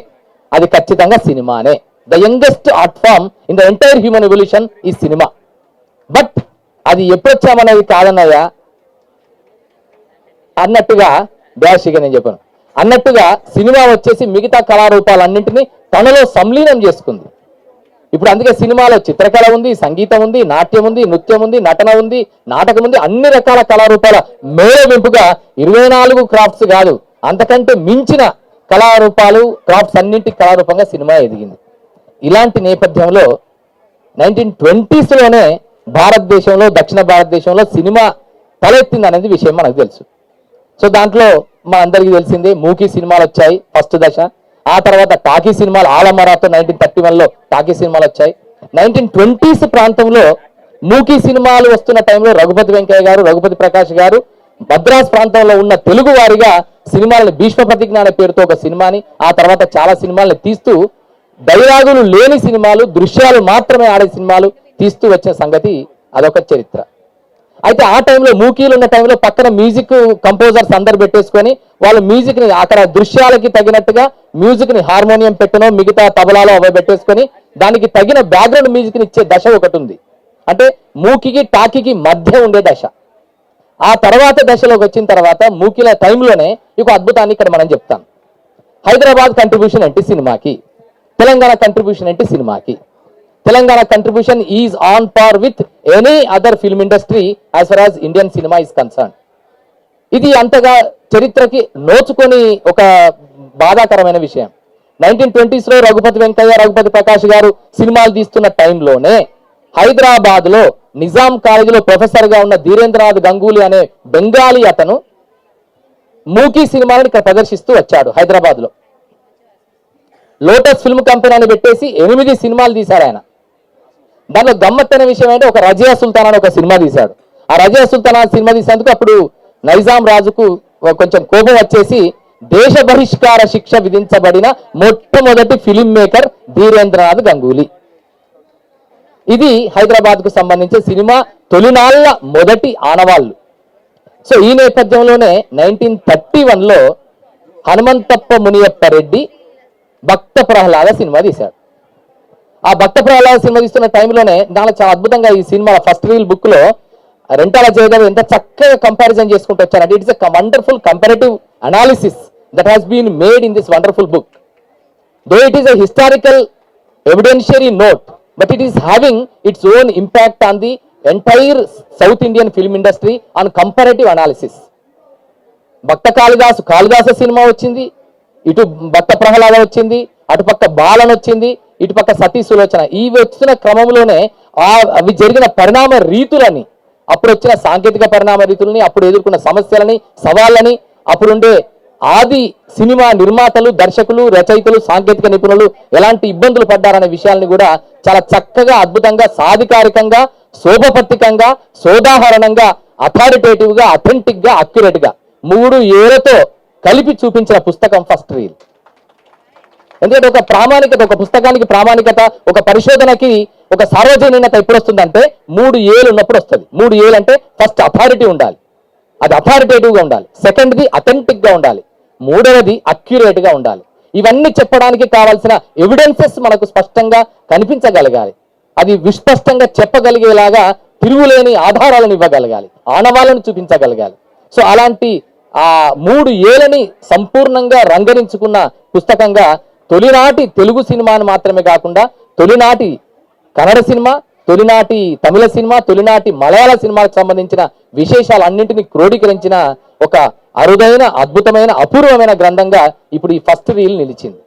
అది ఖచ్చితంగా సినిమానే. The youngest art form in the entire human evolution ఈ సినిమా. బట్ అది ఎప్పుడొచ్చామనేది కాదన్నయ్యా అన్నట్టుగా, డాష్గా నేను చెప్పాను అన్నట్టుగా సినిమా వచ్చేసి మిగతా కళారూపాలన్నింటినీ తనలో సంలీనం చేసుకుంది. ఇప్పుడు అందుకే సినిమాలో చిత్రకళ ఉంది, సంగీతం ఉంది, నాట్యం ఉంది, నృత్యం ఉంది, నటన ఉంది, నాటకం ఉంది, అన్ని రకాల కళారూపాల మేళవింపుగా 24 క్రాఫ్ట్స్ కాదు అంతకంటే మించిన కళారూపాలు, క్రాఫ్ట్స్ అన్నింటి కళారూపంగా సినిమా ఎదిగింది. ఇలాంటి నేపథ్యంలో 1920sలోనే భారతదేశంలో, దక్షిణ భారతదేశంలో సినిమా తలెత్తింది అనేది విషయం మనకు తెలుసు. సో దాంట్లో మన అందరికీ తెలిసిందే మూకీ సినిమాలు వచ్చాయి ఫస్ట్ దశ. ఆ తర్వాత టాకీ సినిమాలు, ఆలమరాతో 1931లో టాకీ సినిమాలు వచ్చాయి. 1920s ప్రాంతంలో మూకీ సినిమాలు వస్తున్న టైంలో రఘుపతి వెంకయ్య గారు, రఘుపతి ప్రకాష్ గారు మద్రాస్ ప్రాంతంలో ఉన్న తెలుగు వారిగా సినిమాలను భీష్మ ప్రతిజ్ఞ అనే పేరుతో ఒక సినిమాని, ఆ తర్వాత చాలా సినిమాలను తీస్తూ డైలాగులు లేని సినిమాలు, దృశ్యాలు మాత్రమే ఆడే సినిమాలు తీస్తూ వచ్చిన సంగతి అదొక చరిత్ర. అయితే ఆ టైంలో మూకీలు ఉన్న టైంలో పక్కన మ్యూజిక్ కంపోజర్స్ అందరు పెట్టేసుకొని వాళ్ళు మ్యూజిక్ని అక్కడ దృశ్యాలకి తగినట్టుగా మ్యూజిక్ని హార్మోనియం పెట్టనో మిగతా తబలాలో అవి పెట్టేసుకొని దానికి తగిన బ్యాక్గ్రౌండ్ మ్యూజిక్ని ఇచ్చే దశ ఒకటి ఉంది. అంటే మూకికి టాకీకి మధ్య ఉండే దశ. ఆ తర్వాత దశలోకి వచ్చిన తర్వాత మూకీల టైంలోనే ఒక అద్భుతాన్ని ఇక్కడ మనం చెప్తాం. హైదరాబాద్ కంట్రిబ్యూషన్ ఏంటి సినిమాకి, తెలంగాణ కంట్రిబ్యూషన్ ఏంటి సినిమాకి. Telangana contribution is on par with any other film industry as for as Indian cinema is concern. ఇది అంతగా చరిత్రకి నోచుకొని ఒక బాధాకరమైన విషయం. 1920s లో రఘుపతి వెంకయ్య, రఘుపతి ప్రకాష్ గారు సినిమాలు తీస్తున్న టైంలోనే హైదరాబాద్ లో నిజాం కాలేజీలో ప్రొఫెసర్ గా ఉన్న ధీరేంద్రనాథ్ గంగూలీ అనే బెంగాలీ అతను మూకీ సినిమాలను ఇక్కడ ప్రదర్శిస్తూ వచ్చాడు. హైదరాబాద్ లో లోటస్ ఫిల్మ్ కంపెనీ అని పెట్టేసి 8 సినిమాలు తీశారు ఆయన. దానిలో గమ్మత్తైన విషయం ఏంటంటే ఒక రజియా సుల్తాన్ అని ఒక సినిమా తీశాడు. ఆ రజియా సుల్తాన్ సినిమా తీసేందుకు అప్పుడు నైజాం రాజుకు కొంచెం కోపం వచ్చేసి దేశ బహిష్కార శిక్ష విధించబడిన మొట్టమొదటి ఫిలిం మేకర్ ధీరేంద్రనాథ్ గంగూలీ. ఇది హైదరాబాద్ కు సంబంధించిన సినిమా తొలినాళ్ల మొదటి ఆనవాళ్లు. సో ఈ నేపథ్యంలోనే 1931లో హనుమంతప్ప మునియప్ప రెడ్డి భక్త ప్రహ్లాద సినిమా తీశాడు. ఆ భక్త ప్రహ్లాద సినిమా తీస్తున్న టైంలోనే దానిలో చాలా అద్భుతంగా ఈ సినిమా ఫస్ట్ రీల్ బుక్ లో రెంటాల జయదేవ్ ఎంత చక్కగా కంపారిజన్ చేసుకుంటూ వచ్చారంటే it's a wonderful comparative analysis that has been made in this wonderful book. Though it is a historical evidentiary note but it is having its own impact on the entire South Indian film industry on comparative analysis. Bhakta Kalidasa cinema వచ్చింది, ఇటు భక్త ప్రహ్లాద వచ్చింది, అటుపక్క balun వచ్చింది, ఇటుపక్క సతీ సులోచన. ఇవి వచ్చిన క్రమంలోనే అవి జరిగిన పరిణామ రీతులని, అప్పుడు వచ్చిన సాంకేతిక పరిణామ రీతులని, అప్పుడు ఎదుర్కొన్న సమస్యలని, సవాళ్ళని, అప్పుడుండే ఆది సినిమా నిర్మాతలు, దర్శకులు, రచయితలు, సాంకేతిక నిపుణులు ఎలాంటి ఇబ్బందులు పడ్డారనే విషయాల్ని కూడా చాలా చక్కగా, అద్భుతంగా, సాధికారికంగా, శోభపత్తికంగా, సోదాహరణంగా, అథారిటేటివ్ గా, అథెంటిక్ గా, అక్యురేట్ గా 3 ఏళ్లతో కలిపి చూపించిన పుస్తకం ఫస్ట్ రీల్. ఎందుకంటే ఒక ప్రామాణికత, ఒక పుస్తకానికి ప్రామాణికత, ఒక పరిశోధనకి ఒక సార్వజనీనత ఎప్పుడు వస్తుందంటే 3 ఏళ్ళు ఉన్నప్పుడు వస్తుంది. 3 ఏళ్ళు అంటే ఫస్ట్ అథారిటీ ఉండాలి, అది అథారిటేటివ్ గా ఉండాలి. సెకండ్ది అథెంటిక్ గా ఉండాలి. 3వది అక్యురేట్ గా ఉండాలి. ఇవన్నీ చెప్పడానికి కావాల్సిన ఎవిడెన్సెస్ మనకు స్పష్టంగా కనిపించగలగాలి. అది విస్పష్టంగా చెప్పగలిగేలాగా తిరుగులేని ఆధారాలను ఇవ్వగలగాలి, ఆనవాళ్ళను చూపించగలగాలి. సో అలాంటి ఆ 3 ఏళ్ళని సంపూర్ణంగా రంగరించుకున్న పుస్తకంగా తొలినాటి తెలుగు సినిమాను మాత్రమే కాకుండా తొలినాటి కన్నడ సినిమా, తొలినాటి తమిళ సినిమా, తొలినాటి మలయాళ సినిమాకు సంబంధించిన విశేషాలన్నింటినీ క్రోడీకరించిన ఒక అరుదైన, అద్భుతమైన, అపూర్వమైన గ్రంథంగా ఇప్పుడు ఈ ఫస్ట్ రీల్ నిలిచింది.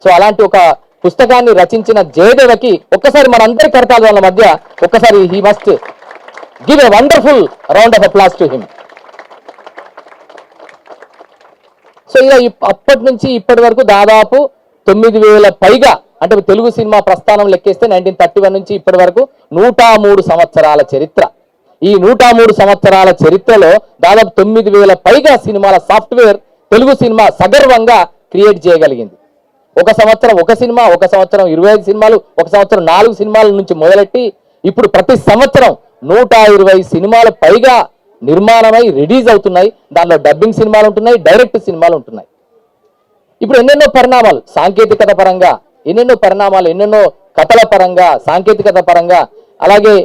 సో అలాంటి ఒక పుస్తకాన్ని రచించిన జయదేవకి ఒక్కసారి మనందరి కరతాళాల మధ్య ఒక్కసారి he must give a wonderful round of applause to him. So ఇలా అప్పటి నుంచి ఇప్పటి వరకు దాదాపు 9,000 పైగా, అంటే తెలుగు సినిమా ప్రస్థానం లెక్కేస్తే 1931 నుంచి ఇప్పటి వరకు 103 సంవత్సరాల చరిత్ర. ఈ 103 సంవత్సరాల చరిత్రలో దాదాపు 9,000 పైగా సినిమాల సాఫ్ట్వేర్ తెలుగు సినిమా సగర్వంగా క్రియేట్ చేయగలిగింది. ఒక సంవత్సరం ఒక సినిమా, ఒక సంవత్సరం 25 సినిమాలు, ఒక సంవత్సరం 4 సినిమాల నుంచి మొదలెట్టి ఇప్పుడు ప్రతి సంవత్సరం 120 సినిమాలు పైగా నిర్మాణమై రిలీజ్ అవుతున్నాయి. దానిలో డబ్బింగ్ సినిమాలు ఉంటున్నాయి, డైరెక్ట్ సినిమాలు ఉంటున్నాయి. ఇప్పుడు ఎన్నెన్నో పరిణామాలు సాంకేతికత పరంగా, ఎన్నెన్నో పరిణామాలు, ఎన్నెన్నో కథల పరంగా, సాంకేతికత పరంగా, అలాగే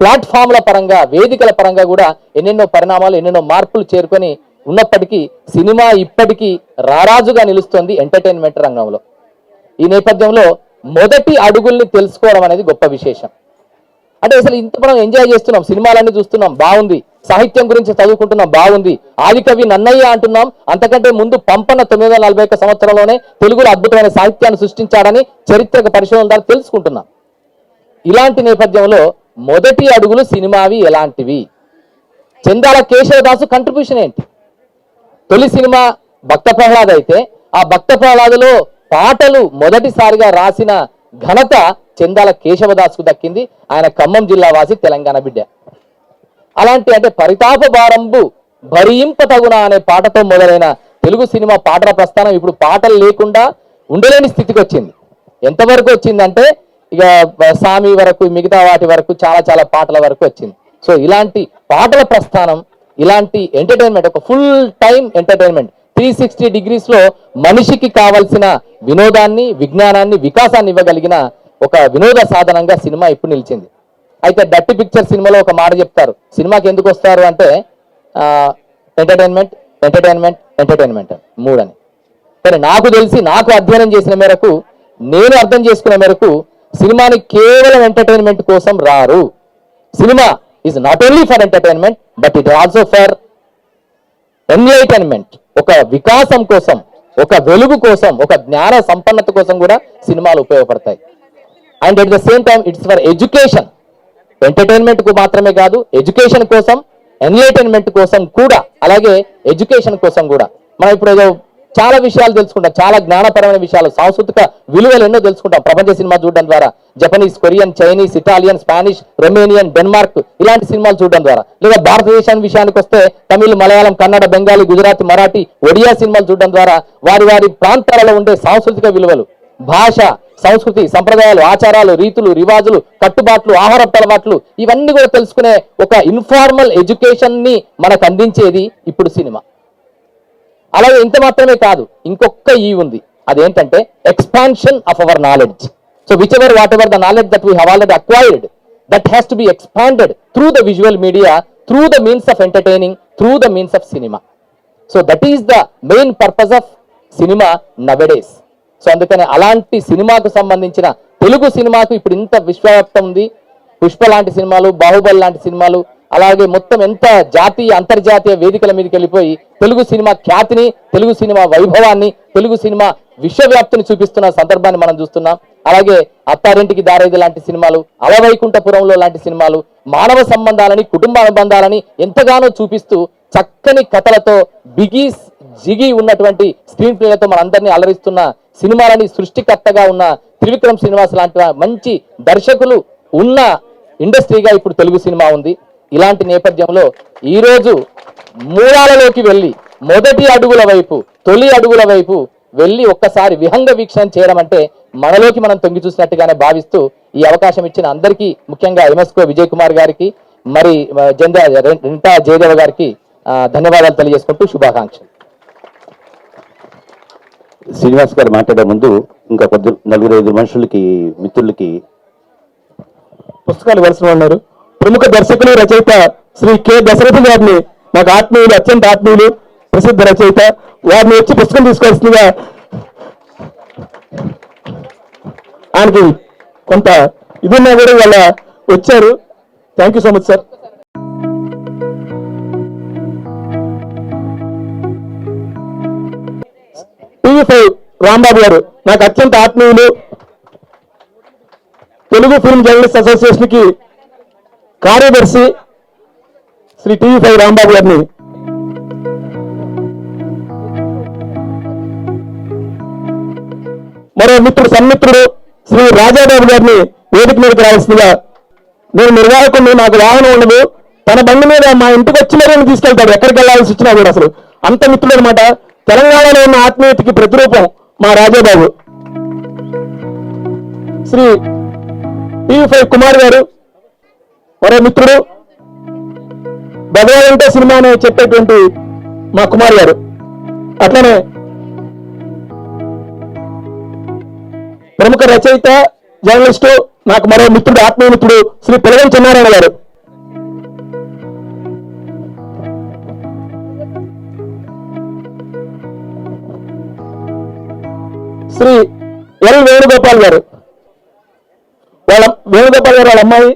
ప్లాట్ఫామ్ల పరంగా, వేదికల పరంగా కూడా ఎన్నెన్నో పరిణామాలు, ఎన్నెన్నో మార్పులు చేరుకొని ఉన్నప్పటికీ సినిమా ఇప్పటికీ రారాజుగా నిలుస్తుంది ఎంటర్టైన్మెంట్ రంగంలో. ఈ నేపథ్యంలో మొదటి అడుగుల్ని తెలుసుకోవడం అనేది గొప్ప విశేషం. అంటే అసలు ఇంత మనం ఎంజాయ్ చేస్తున్నాం, సినిమాలన్నీ చూస్తున్నాం, బాగుంది, సాహిత్యం గురించి చదువుకుంటున్నాం, బాగుంది, ఆదికవి నన్నయ్య అంటున్నాం. అంతకంటే ముందు పంపన 941 సంవత్సరంలోనే తెలుగులో అద్భుతమైన సాహిత్యాన్ని సృష్టించాడని చరిత్రక పరిశోధన ద్వారా తెలుసుకుంటున్నాం. ఇలాంటి నేపథ్యంలో మొదటి అడుగులు సినిమావి ఎలాంటివి? చందాల కేశవదాసు కంట్రిబ్యూషన్ ఏంటి? తొలి సినిమా భక్త ప్రహ్లాద్ అయితే ఆ భక్త ప్రహ్లాదులో పాటలు మొదటిసారిగా రాసిన ఘనత చందాల కేశవదాసుకు దక్కింది. ఆయన ఖమ్మం జిల్లా వాసి, తెలంగాణ బిడ్డ. అలాంటి అంటే పరితాప భారంబు భరింప తగున అనే పాటతో మొదలైన తెలుగు సినిమా పాటల ప్రస్థానం ఇప్పుడు పాటలు లేకుండా ఉండలేని స్థితికి వచ్చింది. ఎంతవరకు వచ్చిందంటే ఇక సామి వరకు, మిగతా వాటి వరకు, చాలా చాలా పాటల వరకు వచ్చింది. సో ఇలాంటి పాటల ప్రస్థానం, ఇలాంటి ఎంటర్టైన్మెంట్, ఒక ఫుల్ టైం ఎంటర్టైన్మెంట్ 360 degrees లో మనిషికి కావలసిన వినోదాన్ని, విజ్ఞానాన్ని, వికాసాన్ని ఇవ్వగలిగిన ఒక వినోద సాధనంగా సినిమా ఇప్పుడు నిలిచింది. అయితే డర్టీ పిక్చర్ సినిమాలో ఒక మాట చెప్తారు, సినిమాకి ఎందుకు వస్తారు అంటే ఎంటర్టైన్మెంట్ ఎంటర్టైన్మెంట్ ఎంటర్టైన్మెంట్ మూడని. కానీ నాకు తెలిసి, నాకు అధ్యయనం చేసిన మేరకు, నేను అర్థం చేసుకునే మేరకు సినిమాని కేవలం ఎంటర్టైన్మెంట్ కోసం రారు. Cinema is not only for entertainment but it also for enlightenment. ఒక వికాసం కోసం, ఒక వెలుగు కోసం, ఒక జ్ఞాన సంపన్నత కోసం కూడా సినిమాలు ఉపయోగపడతాయి. And at the same time it's for education. Entertainment కు మాత్రమే కాదు, ఎడ్యుకేషన్ కోసం, ఎన్లైటైన్మెంట్ కోసం కూడా, అలాగే ఎడ్యుకేషన్ కోసం కూడా. మనం ఇప్పుడు ఏదో చాలా విషయాలు తెలుసుకుంటాం, చాలా జ్ఞానపరమైన విషయాలు, సాంస్కృతిక విలువలు ఎన్నో తెలుసుకుంటాం ప్రపంచ సినిమా చూడడం ద్వారా. Japanese, Korean, Chinese, Italian, Spanish, Romanian, Denmark ఇలాంటి సినిమాలు చూడడం ద్వారా, లేదా భారతదేశానికి విషయానికి వస్తే తమిళ్, మలయాళం, కన్నడ, బెంగాలీ, గుజరాతీ, మరాఠీ, ఒడియా సినిమాలు చూడడం ద్వారా వారి వారి ప్రాంతాలలో ఉండే సాంస్కృతిక విలువలు, భాష, సంస్కృతి, సంప్రదాయాలు, ఆచారాలు, రీతులు, రివాజులు, కట్టుబాట్లు, ఆహారపు అలవాట్లు ఇవన్నీ కూడా తెలుసుకునే ఒక ఇన్ఫార్మల్ ఎడ్యుకేషన్ ని మనకు అందించేది ఇప్పుడు సినిమా. అలాగే ఇంత మాత్రమే కాదు, ఇంకొక ఈ ఉంది, అదేంటంటే expansion of our knowledge. So whichever whatever the knowledge that we have already acquired, that has to be expanded through the visual media, through the means of entertaining, through the means of cinema. So that is the main purpose of cinema nowadays. So అందుకని అలాంటి సినిమాకు సంబంధించిన, తెలుగు సినిమాకు ఇప్పుడు ఇంత విశ్వవ్యాప్తం ఉంది. పుష్ప లాంటి సినిమాలు, బాహుబలి లాంటి సినిమాలు, అలాగే మొత్తం ఎంత జాతీయ, అంతర్జాతీయ వేదికల మీదకి వెళ్ళిపోయి తెలుగు సినిమా ఖ్యాతిని, తెలుగు సినిమా వైభవాన్ని, తెలుగు సినిమా విశ్వవ్యాప్తిని చూపిస్తున్న సందర్భాన్ని మనం చూస్తున్నాం. అలాగే అత్తారింటికి దారేది లాంటి సినిమాలు, అవవైకుంఠపురంలో లాంటి సినిమాలు మానవ సంబంధాలని, కుటుంబ అనుబంధాలని ఎంతగానో చూపిస్తూ చక్కని కథలతో, బిగీస్ జిగి ఉన్నటువంటి స్క్రీన్ ప్లేలతో మనందరినీ అలరిస్తున్న సినిమాలని సృష్టికర్తగా ఉన్న త్రివిక్రమ్ శ్రీనివాస్ లాంటి మంచి దర్శకులు ఉన్న ఇండస్ట్రీగా ఇప్పుడు తెలుగు సినిమా ఉంది. ఇలాంటి నేపథ్యంలో ఈరోజు మూలాలలోకి వెళ్ళి, మొదటి అడుగుల వైపు, తొలి అడుగుల వైపు వెళ్ళి ఒక్కసారి విహంగ వీక్షణ చేయడం అంటే మనలోకి మనం తొంగి చూసినట్టుగానే భావిస్తూ ఈ అవకాశం ఇచ్చిన అందరికీ, ముఖ్యంగా ఎంఎస్కో విజయ్ కుమార్ గారికి, మరి రింటా జయదేవ గారికి ధన్యవాదాలు తెలియజేసుకుంటూ శుభాకాంక్షలు. శ్రీనివాస్ గారు మాట్లాడే ముందు ఇంకా కొద్ది 4-5 మనుషులకి, మిత్రులకి పుస్తకాలు వలస ఉన్నారు. ప్రముఖ దర్శకులు, రచయిత శ్రీ కె దశరథ గారిని, నాకు ఆత్మీయులు, అత్యంత ఆత్మీయులు, ప్రసిద్ధ రచయిత, వారిని వచ్చి పుస్తకం తీసుకోవాల్సిందిగా, ఆయనకి కొంత ఇదున్నా కూడా వాళ్ళ వచ్చారు. Thank you so much sir. TV5 Rambabu గారు నాకు అత్యంత ఆత్మీయులు, తెలుగు ఫిల్మ్ జర్నలిస్ట్ అసోసియేషన్ కి కార్యదర్శి శ్రీ టీవీ5 రాంబాబు గారిని, మరో మిత్రుడు, సన్మిత్రుడు శ్రీ రాజాబాబు గారిని వేదిక మీదకి రావాల్సిందిగా. నేను నిర్వాహకుడిని, నాకు వాహనం ఉండదు, తన బండి మీద మా ఇంటికి వచ్చి మరీ తీసుకెళ్తాడు, ఎక్కడికి వెళ్ళాల్సి వచ్చినా కూడా. అసలు అంత మిత్రుడు అనమాట. తెలంగాణలో ఉన్న ఆత్మీయతకి ప్రతిరూపం మా రాజాబాబు. శ్రీ టీవీ5 కుమార్ గారు మరో మిత్రుడు, భగవాన్ సినిమా అని చెప్పేటువంటి మా కుమార్ గారు. అట్లనే ప్రముఖ రచయిత, జర్నలిస్టు, నాకు మరో మిత్రుడు, ఆత్మీయ మిత్రుడు శ్రీ పిలగం చెన్నారాయణ గారు. శ్రీ ఎల్ వేణుగోపాల్ గారు, వేణుగోపాల్ గారు వాళ్ళ అమ్మాయి.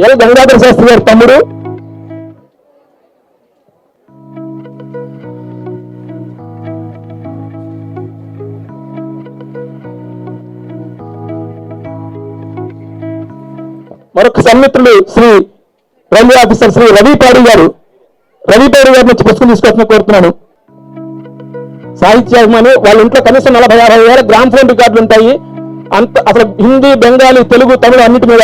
ఎల్ గంగాధర శాస్త్రి గారి తమ్ముడు. మరొక సన్మిత్రులు శ్రీ రైల్వే ఆఫీసర్ శ్రీ రవిపాడి గారు. రవిపాడి గారి నుంచి పుస్తకం తీసుకొచ్చిన కోరుతున్నాను. సాహిత్యాభిమాని, వాళ్ళ ఇంట్లో కనీసం 40-50 గ్రామ్ ఫోన్ రికార్డులు ఉంటాయి. అంత అసలు హిందీ, బెంగాలీ, తెలుగు, తమిళ అన్నిటి మీద.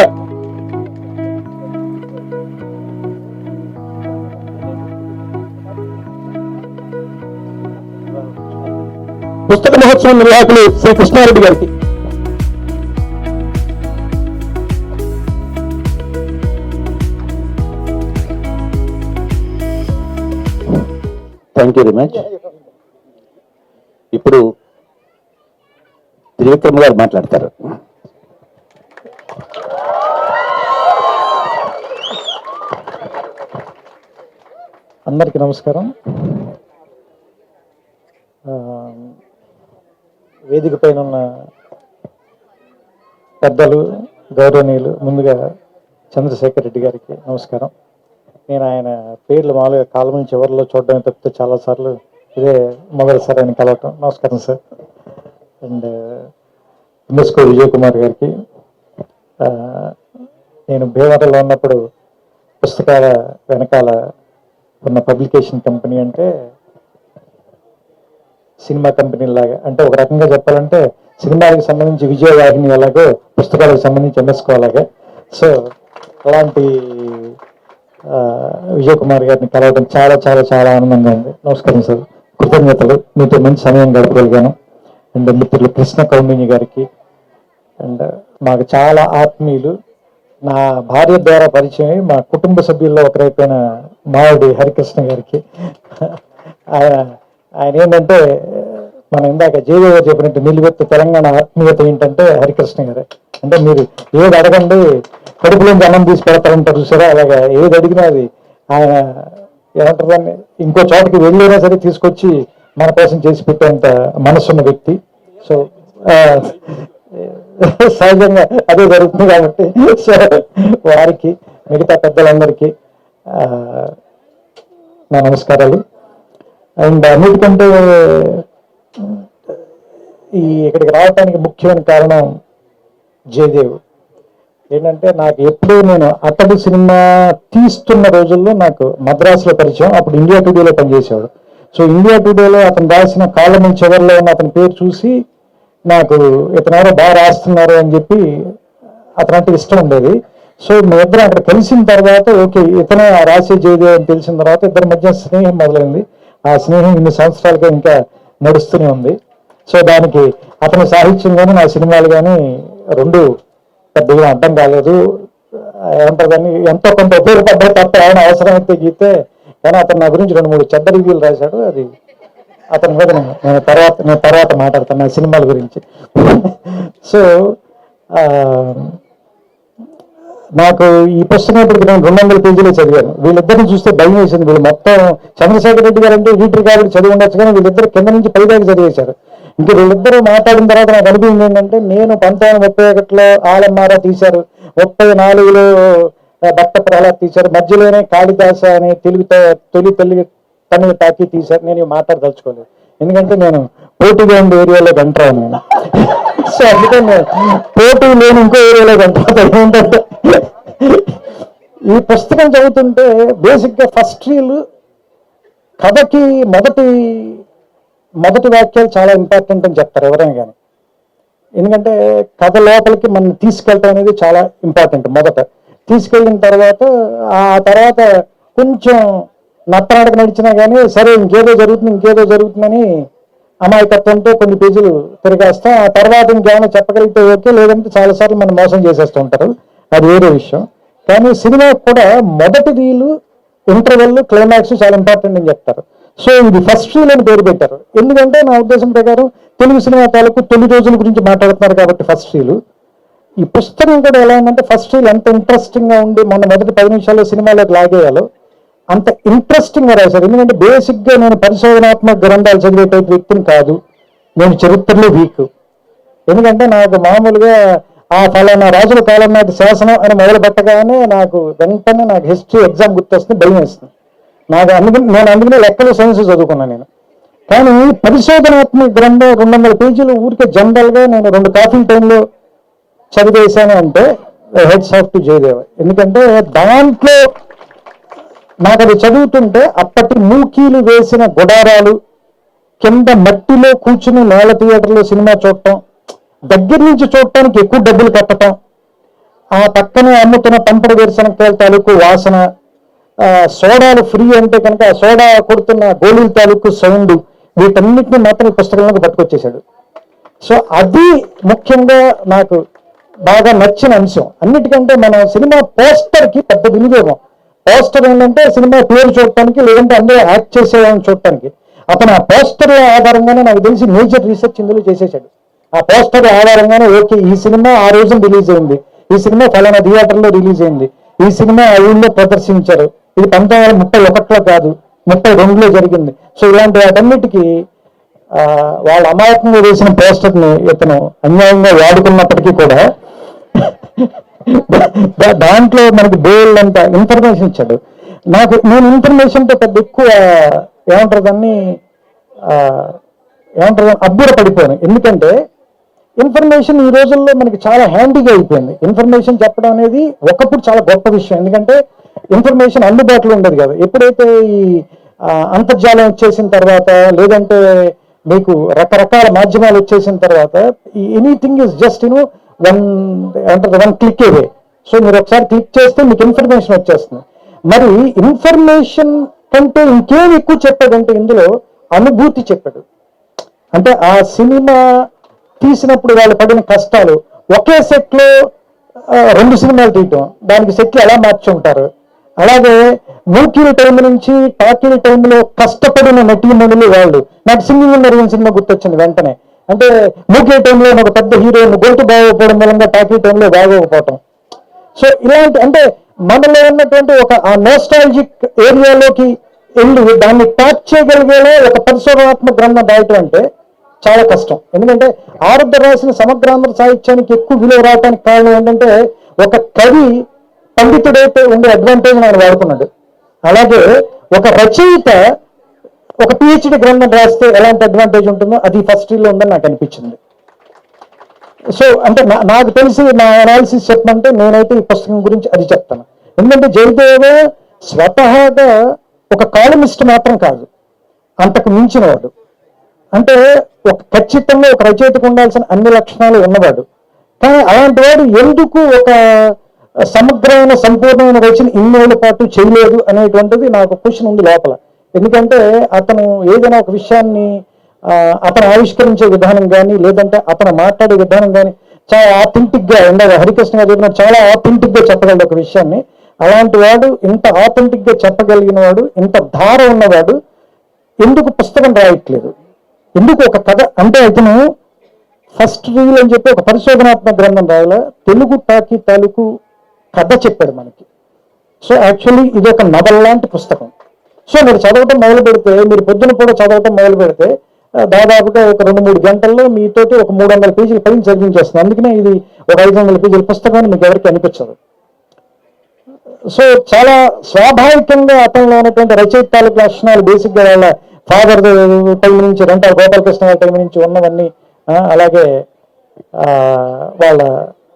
పుస్తక మహోత్సవం నిర్వాహకులు శ్రీ కృష్ణారెడ్డి గారికి, థ్యాంక్ యూ వెరీ మచ్. ఇప్పుడు త్రివిక్రమ్ గారు మాట్లాడతారు. అందరికీ నమస్కారం. వేదిక పైన ఉన్న పెద్దలు, గౌరవనీయులు, ముందుగా చంద్రశేఖర్ రెడ్డి గారికి నమస్కారం. నేను ఆయన పేర్లు మామూలుగా కాలం చివరిలో చూడడం తప్పితే చాలాసార్లు ఇదే మొదటిసారి ఆయన కలవటం. నమస్కారం సార్. అండ్ ఎంఎస్కో విజయ్ కుమార్ గారికి, నేను భీమవరంలో ఉన్నప్పుడు పుస్తకాల వెనకాల ఉన్న పబ్లికేషన్ కంపెనీ అంటే సినిమా కంపెనీ లాగా, అంటే ఒక రకంగా చెప్పాలంటే సినిమాలకు సంబంధించి విజయవాహిని ఎలాగో పుస్తకాలకు సంబంధించి ఎంఎస్కో అలాగే. సో అలాంటి విజయ్ కుమార్ గారిని కలవడం చాలా చాలా చాలా ఆనందంగా ఉంది. నమస్కారం సార్, కృతజ్ఞతలు. మీతో మంచి సమయం గడపగలిగాను. అండ్ మిత్రులు కృష్ణ కౌండిన్య గారికి, అండ్ మాకు చాలా ఆత్మీయులు, నా భార్య ద్వారా పరిచయం, మా కుటుంబ సభ్యుల్లో ఒకరైపోయిన మావిడి హరికృష్ణ గారికి. ఆయన ఏంటంటే మనం ఇందాక జయదేవ చెప్పినట్టు నిలువెత్తు తెలంగాణ ఆత్మీయత ఏంటంటే హరికృష్ణ గారే. అంటే మీరు ఏది అడగండి కడుపులోంచి అన్నం తీసి పెడతారంటారు చూసారా, అలాగా ఏది అడిగినా అది ఆయన ఏమంటారు దాన్ని ఇంకో చోటకి వెళ్ళైనా సరే తీసుకొచ్చి మన కోసం చేసి పెట్టేంత మనసున్న వ్యక్తి. సో సహజంగా అదే జరుగుతుంది కాబట్టి సో వారికి, మిగతా పెద్దలందరికీ నా నమస్కారాలు. అండ్ అన్నిటికంటే ఇక్కడికి రావడానికి ముఖ్యమైన కారణం జయదేవ్. ఏంటంటే నాకు ఎప్పుడూ నేను అతడు సినిమా తీస్తున్న రోజుల్లో నాకు మద్రాసులో పరిచయం. అప్పుడు ఇండియా టుడేలో పనిచేసేవాడు. సో ఇండియా టుడేలో అతను రాసిన కాలం చివరిలో ఉన్న అతని పేరు చూసి నాకు ఇతను ఎవరో బాగా రాస్తున్నారు అని చెప్పి అతనంటే ఇష్టం ఉండేది. సో మీ ఇద్దరు అక్కడ కలిసిన తర్వాత ఓకే ఇతనే రాసే జయదేవ్ అని తెలిసిన తర్వాత ఇద్దరి మధ్య స్నేహం మొదలైంది. ఆ స్నేహం ఇన్ని సంవత్సరాలుగా ఇంకా నడుస్తూనే ఉంది. సో దానికి అతని సాహిత్యం కానీ నా సినిమాలు కానీ రెండు పెద్దగా అర్థం కాలేదు. ఏమంటారు దాన్ని ఎంతో కొంత ఉపయోగపడ్డాయి తప్ప ఆయన అవసరమైతే గీతే. కానీ అతను నా గురించి 2-3 చెడ్డ రివ్యూలు రాశాడు. అది అతని మీద నేను తర్వాత మాట్లాడతాను నా సినిమాల గురించి. సో నాకు ఈ పుస్తకం ఇప్పటికి నేను 200 పేజీలు చదివాను. వీళ్ళిద్దరిని చూస్తే భయం వేసింది. వీళ్ళు మొత్తం చంద్రశేఖర్ రెడ్డి గారు అంటే వీటి కాబట్టి చదివి ఉండొచ్చు, కానీ వీళ్ళిద్దరు కింద నుంచి పైదాకా చదివేశారు. ఇంకా వీళ్ళిద్దరూ మాట్లాడిన తర్వాత నాకు అనిపించింది ఏంటంటే, నేను 1931లో ఆలమ్మారా తీశారు, 34లో భక్త ప్రహ్లాద్ తీశారు, మధ్యలోనే కాళిదాస అనే తొలి తమిళ టాకీ తీశారు. నేను మాట్లాడదలుచుకోలేదు, ఎందుకంటే నేను పోటీగా ఉండే ఏరియాలో గంటాను నేను. సో అందుకని పోటీ లేని ఇంకో ఏరియాలో గంటాను. ఏంటంటే ఈ పుస్తకం చదువుతుంటే బేసిక్గా ఫస్ట్ రీల్ కథకి మొదటి వాక్యాలు చాలా ఇంపార్టెంట్ అని చెప్తారు ఎవరైనా కానీ. ఎందుకంటే కథ లోపలికి మనం తీసుకెళ్ళటం అనేది చాలా ఇంపార్టెంట్. మొదట తీసుకెళ్ళిన తర్వాత ఆ తర్వాత కొంచెం నత్తనాడక నడిచినా కానీ సరే ఇంకేదో జరుగుతుందని అమాయకత్వంతో కొన్ని పేజీలు తిరిగేస్తాం. ఆ తర్వాత ఇంకేమైనా చెప్పగలిగితే ఓకే, లేదంటే చాలాసార్లు మనం మోసం చేసేస్తూ ఉంటారు, అది వేరే విషయం. కానీ సినిమా కూడా మొదటి రీలు, ఇంటర్వెల్, క్లైమాక్స్ చాలా ఇంపార్టెంట్ అని చెప్తారు. సో ఇది ఫస్ట్ రీల్ అని పేరు పెట్టారు. ఎందుకంటే నా ఉద్దేశం ప్రకారం తెలుగు సినిమా తాలూకు తొలి రోజుల గురించి మాట్లాడుతున్నారు కాబట్టి ఫస్ట్ రీలు. ఈ పుస్తకం కూడా ఎలా ఉందంటే ఫస్ట్ రీల్ ఎంత ఇంట్రెస్టింగ్గా ఉండి మొదటి 10 నిమిషాల్లో సినిమాలోకి లాగేయాలో అంత ఇంట్రెస్టింగ్గా రాశారు. ఎందుకంటే బేసిక్గా నేను పరిశోధనాత్మక గ్రంథాలు చదివే టైప్ వ్యక్తిని కాదు, నేను చరిత్రలో వీక్. ఎందుకంటే నాకు మామూలుగా ఆ ఫలానా రాజుల కాలం నాటి శాసనం అని మొదలు పెట్టగానే వెంటనే నాకు హిస్టరీ ఎగ్జామ్ గుర్తొస్తుంది, భయం వేస్తుంది నాకు. అందుకనే లెక్కలు సైన్స్ చదువుకున్నాను నేను. కానీ పరిశోధనాత్మక గ్రంథం 200 పేజీలు ఊరికే జనరల్గా నేను 2 కాఫీ టైంలో చదివేశాను అంటే హెడ్స్ ఆఫ్ టు జయదేవ్. ఎందుకంటే దాంట్లో నాకు అది చదువుతుంటే అప్పటి మూకీలు వేసిన గుడారాలు, కింద మట్టిలో కూర్చుని నేల థియేటర్లో సినిమా చూడటం, దగ్గర నుంచి చూడటానికి ఎక్కువ డబ్బులు కట్టడం, ఆ పక్కనే అమ్ముతున్న పంపడ వేరుశనక్కాయల తాలూకు వాసన, సోడాలు ఫ్రీ అంటే కనుక ఆ సోడా కొడుతున్న గోళీల తాలూకు సౌండ్, వీటన్నిటిని మాత్రం ఈ పుస్తకంలోకి పట్టుకొచ్చేసాడు. సో అది ముఖ్యంగా నాకు బాగా నచ్చిన అంశం. అన్నిటికంటే మన సినిమా పోస్టర్కి పెద్ద వినియోగం. పోస్టర్ ఏంటంటే సినిమా పేరు చూడటానికి, లేదంటే అందరూ యాక్ట్ చేసేవాళ్ళని చూడటానికి. అతను ఆ పోస్టర్ ఆధారంగానే నాకు తెలిసి మేజర్ రీసెర్చ్ ఇందులో చేసేసాడు. ఆ పోస్టర్ ఆధారంగానే ఓకే ఈ సినిమా ఆ రోజున రిలీజ్ అయింది, ఈ సినిమా ఫలానా థియేటర్లో రిలీజ్ అయింది, ఈ సినిమా ఆ ఊళ్ళో ప్రదర్శించారు, ఇది 1931లో కాదు 32లో జరిగింది. సో ఇలాంటి వాటన్నిటికీ వాళ్ళ అమాయకంగా వేసిన పోస్టర్ని ఇతను అన్యాయంగా వాడుకున్నప్పటికీ కూడా దాంట్లో మనకి బోల్డ్ అంత ఇన్ఫర్మేషన్ ఇచ్చాడు. నేను ఇన్ఫర్మేషన్తో పెద్ద ఎక్కువ ఏమంటారు అబ్బుర పడిపోయాను. ఎందుకంటే ఇన్ఫర్మేషన్ ఈ రోజుల్లో మనకి చాలా హ్యాండీగా అయిపోయింది. ఇన్ఫర్మేషన్ చెప్పడం అనేది ఒకప్పుడు చాలా గొప్ప విషయం, ఎందుకంటే ఇన్ఫర్మేషన్ అందుబాటులో ఉండదు కదా. ఎప్పుడైతే ఈ అంతర్జాలం వచ్చేసిన తర్వాత, లేదంటే మీకు రకరకాల మాధ్యమాలు వచ్చేసిన తర్వాత, anything is just one click away. So మీరు ఒకసారి క్లిక్ చేస్తే మీకు ఇన్ఫర్మేషన్ వచ్చేస్తుంది. మరి ఇన్ఫర్మేషన్ కంటే ఇంకేం ఎక్కువ చెప్పాడంటే ఇందులో అనుభూతి చెప్పాడు. అంటే ఆ సినిమా తీసినప్పుడు వాళ్ళు పడిన కష్టాలు, ఒకే సెట్లో 2 సినిమాలు తీయటం, దానికి సెట్లు ఎలా మార్చుంటారు, అలాగే మూకీల టైం నుంచి టాకీల టైంలో కష్టపడిన నటీమణులు వాళ్ళు. నాకు సింగింగ్ నెరవేరిన సినిమా గుర్తొచ్చింది వెంటనే. అంటే మూకీ టైంలో ఒక పెద్ద హీరోయిన్ గొంతు బాగోకపోవడం మూలంగా టాకీ టైంలో బాగోకపోవటం. సో ఇలాంటి అంటే మనలో ఉన్నటువంటి ఒక ఆ నోస్టాలజిక్ ఏరియాలోకి వెళ్ళి దాన్ని ట్యాప్ చేయగలిగేలా ఒక పరిశోధనాత్మక గ్రంథం రాయటం అంటే చాలా కష్టం. ఎందుకంటే ఆరుద్ర రాసిన సమగ్రాంధ్ర సాహిత్యానికి ఎక్కువ విలువ రావడానికి కారణం ఏంటంటే ఒక కవి పండితుడైతే ఉండే అడ్వాంటేజ్ ఆయన వాడుకున్నాడు. అలాగే ఒక రచయిత ఒక పిహెచ్డి గ్రంథం రాస్తే ఎలాంటి అడ్వాంటేజ్ ఉంటుందో అది ఫస్ట్ లో ఉందని నాకు అనిపించింది. సో అంటే నాకు తెలిసి నా అనాలిసిస్ చెప్పమంటే నేనైతే ఈ పుస్తకం గురించి అది చెప్తాను. ఎందుకంటే జయదేవ స్వతహాగా ఒక కాలమిస్ట్ మాత్రం కాదు, అంతకు మించిన వాడు. అంటే ఖచ్చితంగా ఒక రచయితకు ఉండాల్సిన అన్ని లక్షణాలు ఉన్నవాడు. కానీ అలాంటి వాడు ఎందుకు ఒక సమగ్రమైన సంపూర్ణమైన రచన ఇన్నేళ్ల పాటు చేయలేదు అనేటువంటిది నాకు క్వశ్చన్ ఉంది లోపల. ఎందుకంటే అతను ఏదైనా ఒక విషయాన్ని అతను ఆవిష్కరించే విధానం కానీ, లేదంటే అతను మాట్లాడే విధానం కానీ చాలా ఆథెంటిక్ గా ఉండదు. హరికృష్ణ గారు చెప్పిన చాలా ఆథెంటిక్ గా చెప్పగలడు ఒక విషయాన్ని. అలాంటి వాడు, ఇంత ఆథెంటిక్ గా చెప్పగలిగిన వాడు, ఇంత ధార ఉన్నవాడు ఎందుకు పుస్తకం రాయట్లేదు? ఎందుకు ఒక కథ అంటే అతను ఫస్ట్ రీల్ అని చెప్పి ఒక పరిశోధనాత్మక గ్రంథం రాయాల, తెలుగు టాకీ తాలూకు కథ చెప్పాడు మనకి. సో యాక్చువల్లీ ఇది ఒక నవల్ లాంటి పుస్తకం. సో మీరు చదవటం మొదలు పెడితే, మీరు పొద్దున కూడా చదవటం మొదలు పెడితే దాదాపుగా ఒక 2-3 గంటల్లో మీతోటి ఒక 300 పేజీల పైన చదివించేస్తుంది. అందుకనే ఇది ఒక 500 పేజీల పుస్తకం మీకు ఎవరికి అనిపించదు. సో చాలా స్వాభావికంగా అతనిలో ఉన్నటువంటి రచయిత తాలూకు లక్షణాలు బేసిక్గా వాళ్ళ ఫాదర్ టైం నుంచి, రెంటారు గోపాలకృష్ణ గారి టైం నుంచి ఉన్నవన్నీ, అలాగే వాళ్ళ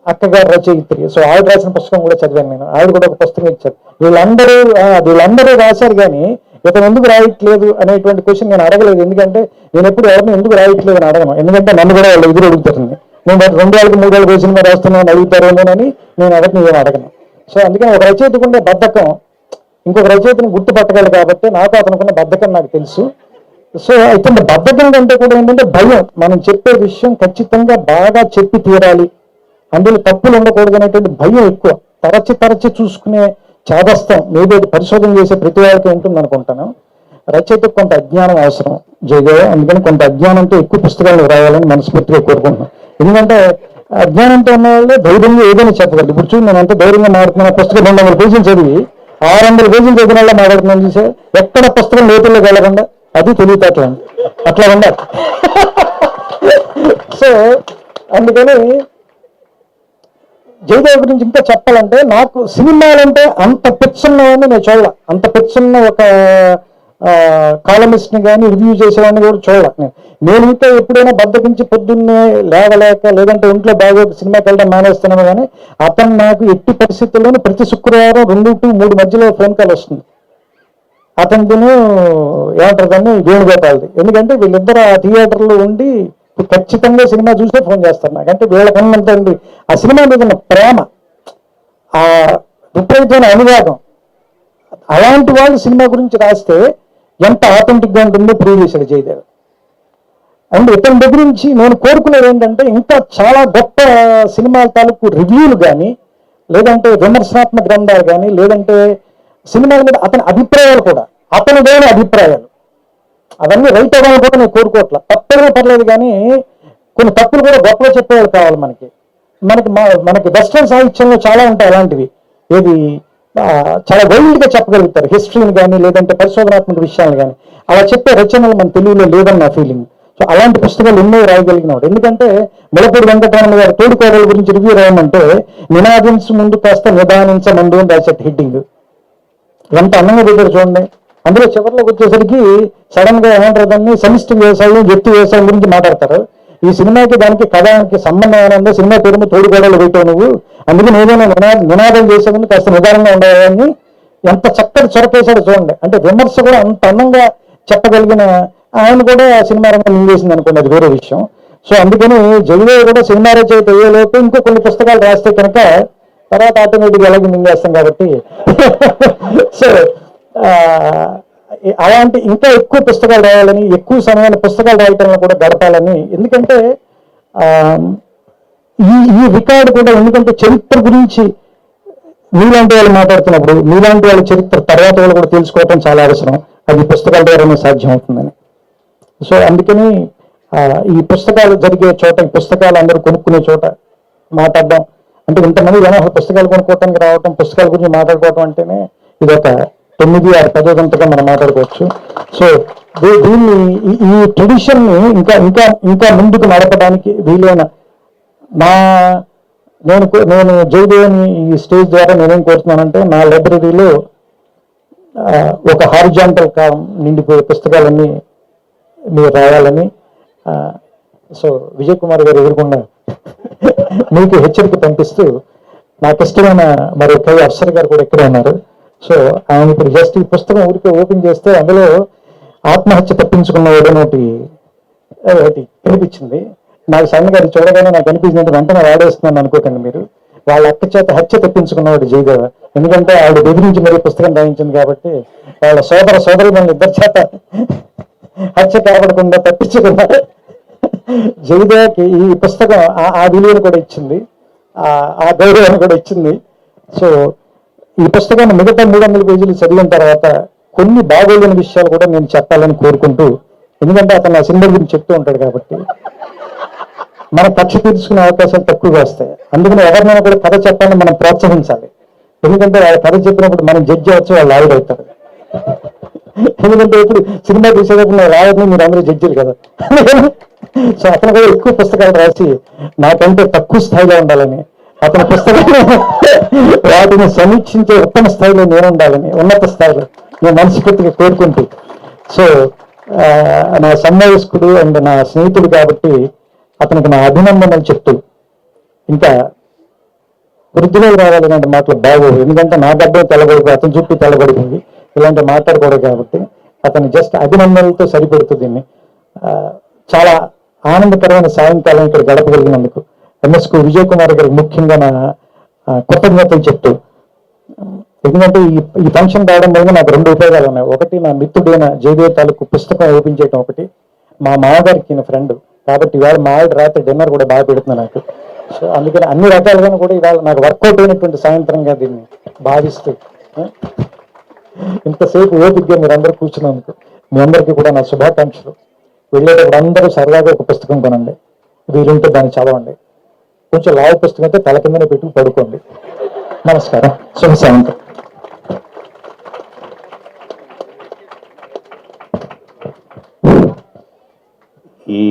అక్కగారు రచయిత్రి. సో ఆవిడ రాసిన పుస్తకం కూడా చదివాను నేను. ఆవిడ కూడా ఒక పుస్తకం ఇచ్చారు. వీళ్ళందరూ రాశారు, కానీ ఇతను ఎందుకు రాయట్లేదు అనేటువంటి క్వశ్చన్ నేను అడగలేదు. ఎందుకంటే నేను ఎప్పుడు ఎవరిని ఎందుకు రాయట్లేదు అని అడగను. ఎందుకంటే నన్ను కూడా వాళ్ళు ఎదురు అడుగుతారండి. నేను 2 ఏళ్ళకి 3 ఏళ్ళకి సినిమా రాస్తున్నాను అడుగుతారేమోనని నేను ఎవరిని ఏమో అడగను. సో అందుకని ఒక రచయితకు ఉండే బద్ధకం ఇంకొక రచయితను గుర్తుపట్టగలరు కాబట్టి నాకు అతనుకున్న బద్ధకం నాకు తెలుసు. సో అయితే బద్ధకం కంటే కూడా ఏంటంటే భయం. మనం చెప్పే విషయం ఖచ్చితంగా బాగా చెప్పి తీరాలి, అందులో తప్పులు ఉండకూడదు అనేటువంటి భయం ఎక్కువ. తరచి చూసుకునే చాదస్తం మేబీ పరిశోధన చేసే ప్రతి వారికి ఉంటుంది అనుకుంటాను. రచయితకు కొంత అజ్ఞానం అవసరం జయదేవ. అందుకని కొంత అజ్ఞానంతో ఎక్కువ పుస్తకాలు రాయాలని మనస్ఫూర్తిగా కోరుకుంటున్నాను. ఎందుకంటే అజ్ఞానంతో ఉన్న వాళ్ళే ధైర్యంగా ఏదైనా చెప్పగలరు. ఇప్పుడు చూడండి, నేను ఎంత ధైర్యంగా మాట్లాడుతున్న పుస్తకం 200 పేజీలు చదివి 600 పేజీలు చదివిన వాళ్ళ మాట్లాడుతున్నాను చూసే, ఎక్కడ పుస్తకం లోతుల్లోకి వెళ్ళకుండా అది తెలియటట్లండి, అట్లా ఉండాలి. సో అందుకని జయదేవ్ గురించి ఇంకా చెప్పాలంటే, నాకు సినిమాలంటే అంత పిచ్చున్నవాడిని నేను చూడాల. అంత పిచ్చున్న ఒక కాలమిస్ట్ని కానీ రివ్యూ చేసేవాడిని కూడా చూడాల. నేను ఇంకా ఎప్పుడైనా బద్దకించి పొద్దున్నే లేవలేక, లేదంటే ఇంట్లో బాగా సినిమాకి వెళ్ళడం మానేస్తున్నాను. కానీ అతను నాకు ఎట్టి పరిస్థితుల్లోనూ ప్రతి శుక్రవారం 2-3 మధ్యలో ఫోన్ కాల్ వస్తుంది. అతనిదిను ఏమంటారు వేణుగోపాల్ది. ఎందుకంటే వీళ్ళిద్దరు ఆ థియేటర్లో ఉండి ఖచ్చితంగా సినిమా చూసే ఫోన్ చేస్తారు నాకు. అంటే వీళ్ళకన్నంత ఆ సినిమా మీద ఉన్న ప్రేమ, ఆ విపరీతమైన అనురాగం. అలాంటి వాళ్ళు సినిమా గురించి రాస్తే ఎంత ఆథెంటిక్గా ఉంటుందో ప్రూవ్ చేశాడు జయదేవ్. అండ్ ఇతని దగ్గర నుంచి నేను కోరుకునేది ఏంటంటే ఇంకా చాలా గొప్ప సినిమాల తాలూకు రివ్యూలు కానీ, లేదంటే విమర్శనాత్మక గ్రంథాలు కానీ, లేదంటే సినిమాల మీద అతని అభిప్రాయాలు కూడా, అతనిదైన అభిప్రాయాలు అవన్నీ రైట్ అవ్వాలని కూడా నేను కోరుకోవట్లా. తప్పైనా పర్లేదు కానీ కొన్ని తప్పులు కూడా గొప్పగా చెప్పేవాళ్ళు కావాలి మనకి. మనకి వెస్ట్రన్ సాహిత్యంలో చాలా ఉంటాయి అలాంటివి, ఏది చాలా వైల్డ్గా చెప్పగలుగుతారు హిస్టరీని కానీ, లేదంటే పరిశోధనాత్మక విషయాలు కానీ. అలా చెప్పే రచనలు మన తెలుగులో లేదని నా ఫీలింగ్. సో అలాంటి పుస్తకాలు ఎన్నో రాయగలిగినాడు. ఎందుకంటే ములపూడి వెంకటరమణ గారు తోడుకోడల గురించి రివ్యూ రాయమంటే నినాదించు ముందు కాస్త నిదానించమందు అని రాసే హెడ్డింగ్ ఎంత అందంగా పెట్టారు చూడండి. అందులో చివరిలోకి వచ్చేసరికి సడన్ గా ఏమంటారు దాన్ని సమిష్టి వ్యవసాయం, వ్యక్తి వ్యవసాయం గురించి మాట్లాడతారు. ఈ సినిమాకి దానికి కథానికి సంబంధం ఏమైనా సినిమా పేరు మీద తోడుకోడలు పెట్టావు నువ్వు, అందుకే నేనేమైనా నినాదం చేసేందుకు కాస్త నిదానంగా ఉండేవాడిని. ఎంత చక్కటి చొరకేశాడు చూడండి. అంటే విమర్శ కూడా అంత అందంగా చెప్పగలిగిన ఆయన కూడా సినిమా రంగం మింగేసింది అనుకోండి, అది వేరే విషయం. సో అందుకని జగదేవ్ కూడా సినిమా రచయిత అయ్యేలోపు ఇంకో కొన్ని పుస్తకాలు రాస్తే కనుక తర్వాత ఆటోమేటిక్గా ఎలాగే మింగేస్తాం కాబట్టి సో అలాంటి ఇంకా ఎక్కువ పుస్తకాలు రాయాలని, ఎక్కువ సమయాన్ని పుస్తకాలు రాయటంలో కూడా గడపాలని. ఎందుకంటే ఈ రికార్డు కూడా, ఎందుకంటే చరిత్ర గురించి మీలాంటి వాళ్ళు మాట్లాడుతున్నప్పుడు మీలాంటి వాళ్ళ చరిత్ర తర్వాత వాళ్ళు కూడా తెలుసుకోవటం చాలా అవసరం. అది పుస్తకాల ద్వారానే సాధ్యం అవుతుందని. సో అందుకని ఈ పుస్తకాలు జరిగే చోట, ఈ పుస్తకాలు అందరూ కొనుక్కునే చోట మాట్లాడడం అంటే, ఇంతమంది జనాలు పుస్తకాలు కొనుక్కోవటానికి రావటం, పుస్తకాల గురించి మాట్లాడుకోవటం అంటేనే ఇది ఒక 9-10 గంటగా మనం మాట్లాడుకోవచ్చు. సో దీన్ని ఈ ట్రెడిషన్ని ఇంకా ఇంకా ఇంకా ముందుకు నడపడానికి వీలైన నేను జయదేవ్ని ఈ స్టేజ్ ద్వారా నేనేం కోరుతున్నానంటే, నా లైబ్రరీలో ఒక హారిజాంటల్ నిండిపోయే పుస్తకాలన్నీ మీరు రాయాలని. సో విజయ్ కుమార్ గారు ఎదుర్కొన్న మీకు హెచ్చరిక పంపిస్తూ, నాకు ఇష్టమైన మరో కవి అఫ్సర్ గారు కూడా ఇక్కడే ఉన్నారు. సో ఆయన ఇప్పుడు జస్ట్ ఈ పుస్తకం ఊరికే ఓపెన్ చేస్తే అందులో ఆత్మహత్య తప్పించుకున్నవాడు ఒకటి కనిపించింది. నాకు సడన్గా అది చూడగానే నాకు అనిపించింది, వెంటనే వాడేస్తున్నాను అనుకోకండి మీరు. వాళ్ళ అక్క చేత హత్య తప్పించుకున్నవాడు జయదేవ. ఎందుకంటే ఆవిడ బెదిరించి మరీ పుస్తకం రాయించింది కాబట్టి వాళ్ళ సోదరి మన ఇద్దరి చేత హత్య కాపాడకుండా తప్పించుకున్నారు. జయదేవకి ఈ పుస్తకం ఆ విలువను కూడా ఇచ్చింది, ఆ గౌరవాన్ని కూడా ఇచ్చింది. సో ఈ పుస్తకాన్ని మిగతా 300 పేజీలు చదివిన తర్వాత కొన్ని బాగోలేని విషయాలు కూడా నేను చెప్పాలని కోరుకుంటూ, ఎందుకంటే అతను ఆ సినిమా గురించి చెప్తూ ఉంటాడు కాబట్టి మన కక్ష తీర్చుకునే అవకాశాలు తక్కువగా వస్తాయి. అందుకని ఎవరినైనా కూడా కథ చెప్పాలని మనం ప్రోత్సహించాలి. ఎందుకంటే వాళ్ళ కథ చెప్పినప్పుడు మనం జడ్జి అవచ్చు, వాళ్ళు లాయర్ అవుతారు. ఎందుకంటే ఇప్పుడు సినిమా తీసేటప్పుడు నా లాయర్ని మీరు అందరూ జడ్జిలు కదా. సో అతను కూడా ఎక్కువ పుస్తకాలు రాసి నాకంటే తక్కువ స్థాయిలో ఉండాలని, అతని పుస్తకాలు వాటిని సమీక్షించే ఉత్తమ స్థాయిలో నేను ఉండాలని, ఉన్నత స్థాయిలో నేను మనస్ఫూర్తిగా కోరుకుంటూ, సో నా సన్మాయస్కుడు అండ్ నా స్నేహితుడు కాబట్టి అతనికి నా అభినందనలు చెప్తూ, ఇంకా వృద్ధిలోకి రావాలి ఇలాంటి మాటలు బాగోవు. ఎందుకంటే నా డబ్బే తెల్లబడిపోయి అతని చుట్టూ తెల్లబడిపోయి ఇలాంటి మాట్లాడకూడదు కాబట్టి అతను జస్ట్ అభినందనలతో సరిపెడుతుంది. దీన్ని చాలా ఆనందకరమైన సాయంకాలం ఇక్కడ గడపగలిగినందుకు ఎంఎస్కు విజయ్ కుమార్ గారికి ముఖ్యంగా నా కృతజ్ఞతలు చెప్తూ, ఎందుకంటే ఈ ఫంక్షన్ రావడం వల్ల నాకు 2 ఉపయోగాలు ఉన్నాయి. ఒకటి, నా మిత్రుడైన జయదేవ్ తాలూకు పుస్తకం ఓపెన్ చేయడం ఒకటి, మా మామగారికి ఈయన ఫ్రెండ్ కాబట్టి ఇవాళ మా ఆవిడ రాత్రి డిన్నర్ కూడా బాగా పెడుతుంది నాకు. సో అందుకని అన్ని రకాలుగాను కూడా ఇవాళ నాకు వర్కౌట్ అయినటువంటి సాయంత్రంగా దీన్ని భావిస్తూ, ఇంతసేపు ఓపికగా మీరు అందరూ కూర్చున్నందుకు మీ అందరికీ కూడా నా శుభాకాంక్షలు. వెళ్ళేటప్పుడు అందరూ సరదాగా ఒక పుస్తకం కొనండి, వీలుంటే దాన్ని చదవండి. కొంచెం లావు పుస్తకం అయితే తల కిందనే పెట్టుకు పడుకోండి. నమస్కారం, శుభ సాయంత్రం. ఈ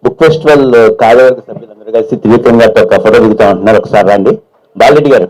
బుక్ ఫెస్టివల్ కార్యవర్గ సభ్యులందరూ కలిసి త్రివిక్రమ్ గారితో ఒక ఫోటో దిగుతా ఉంటున్నారు. ఒకసారి రండి. బాలరెడ్డి గారు.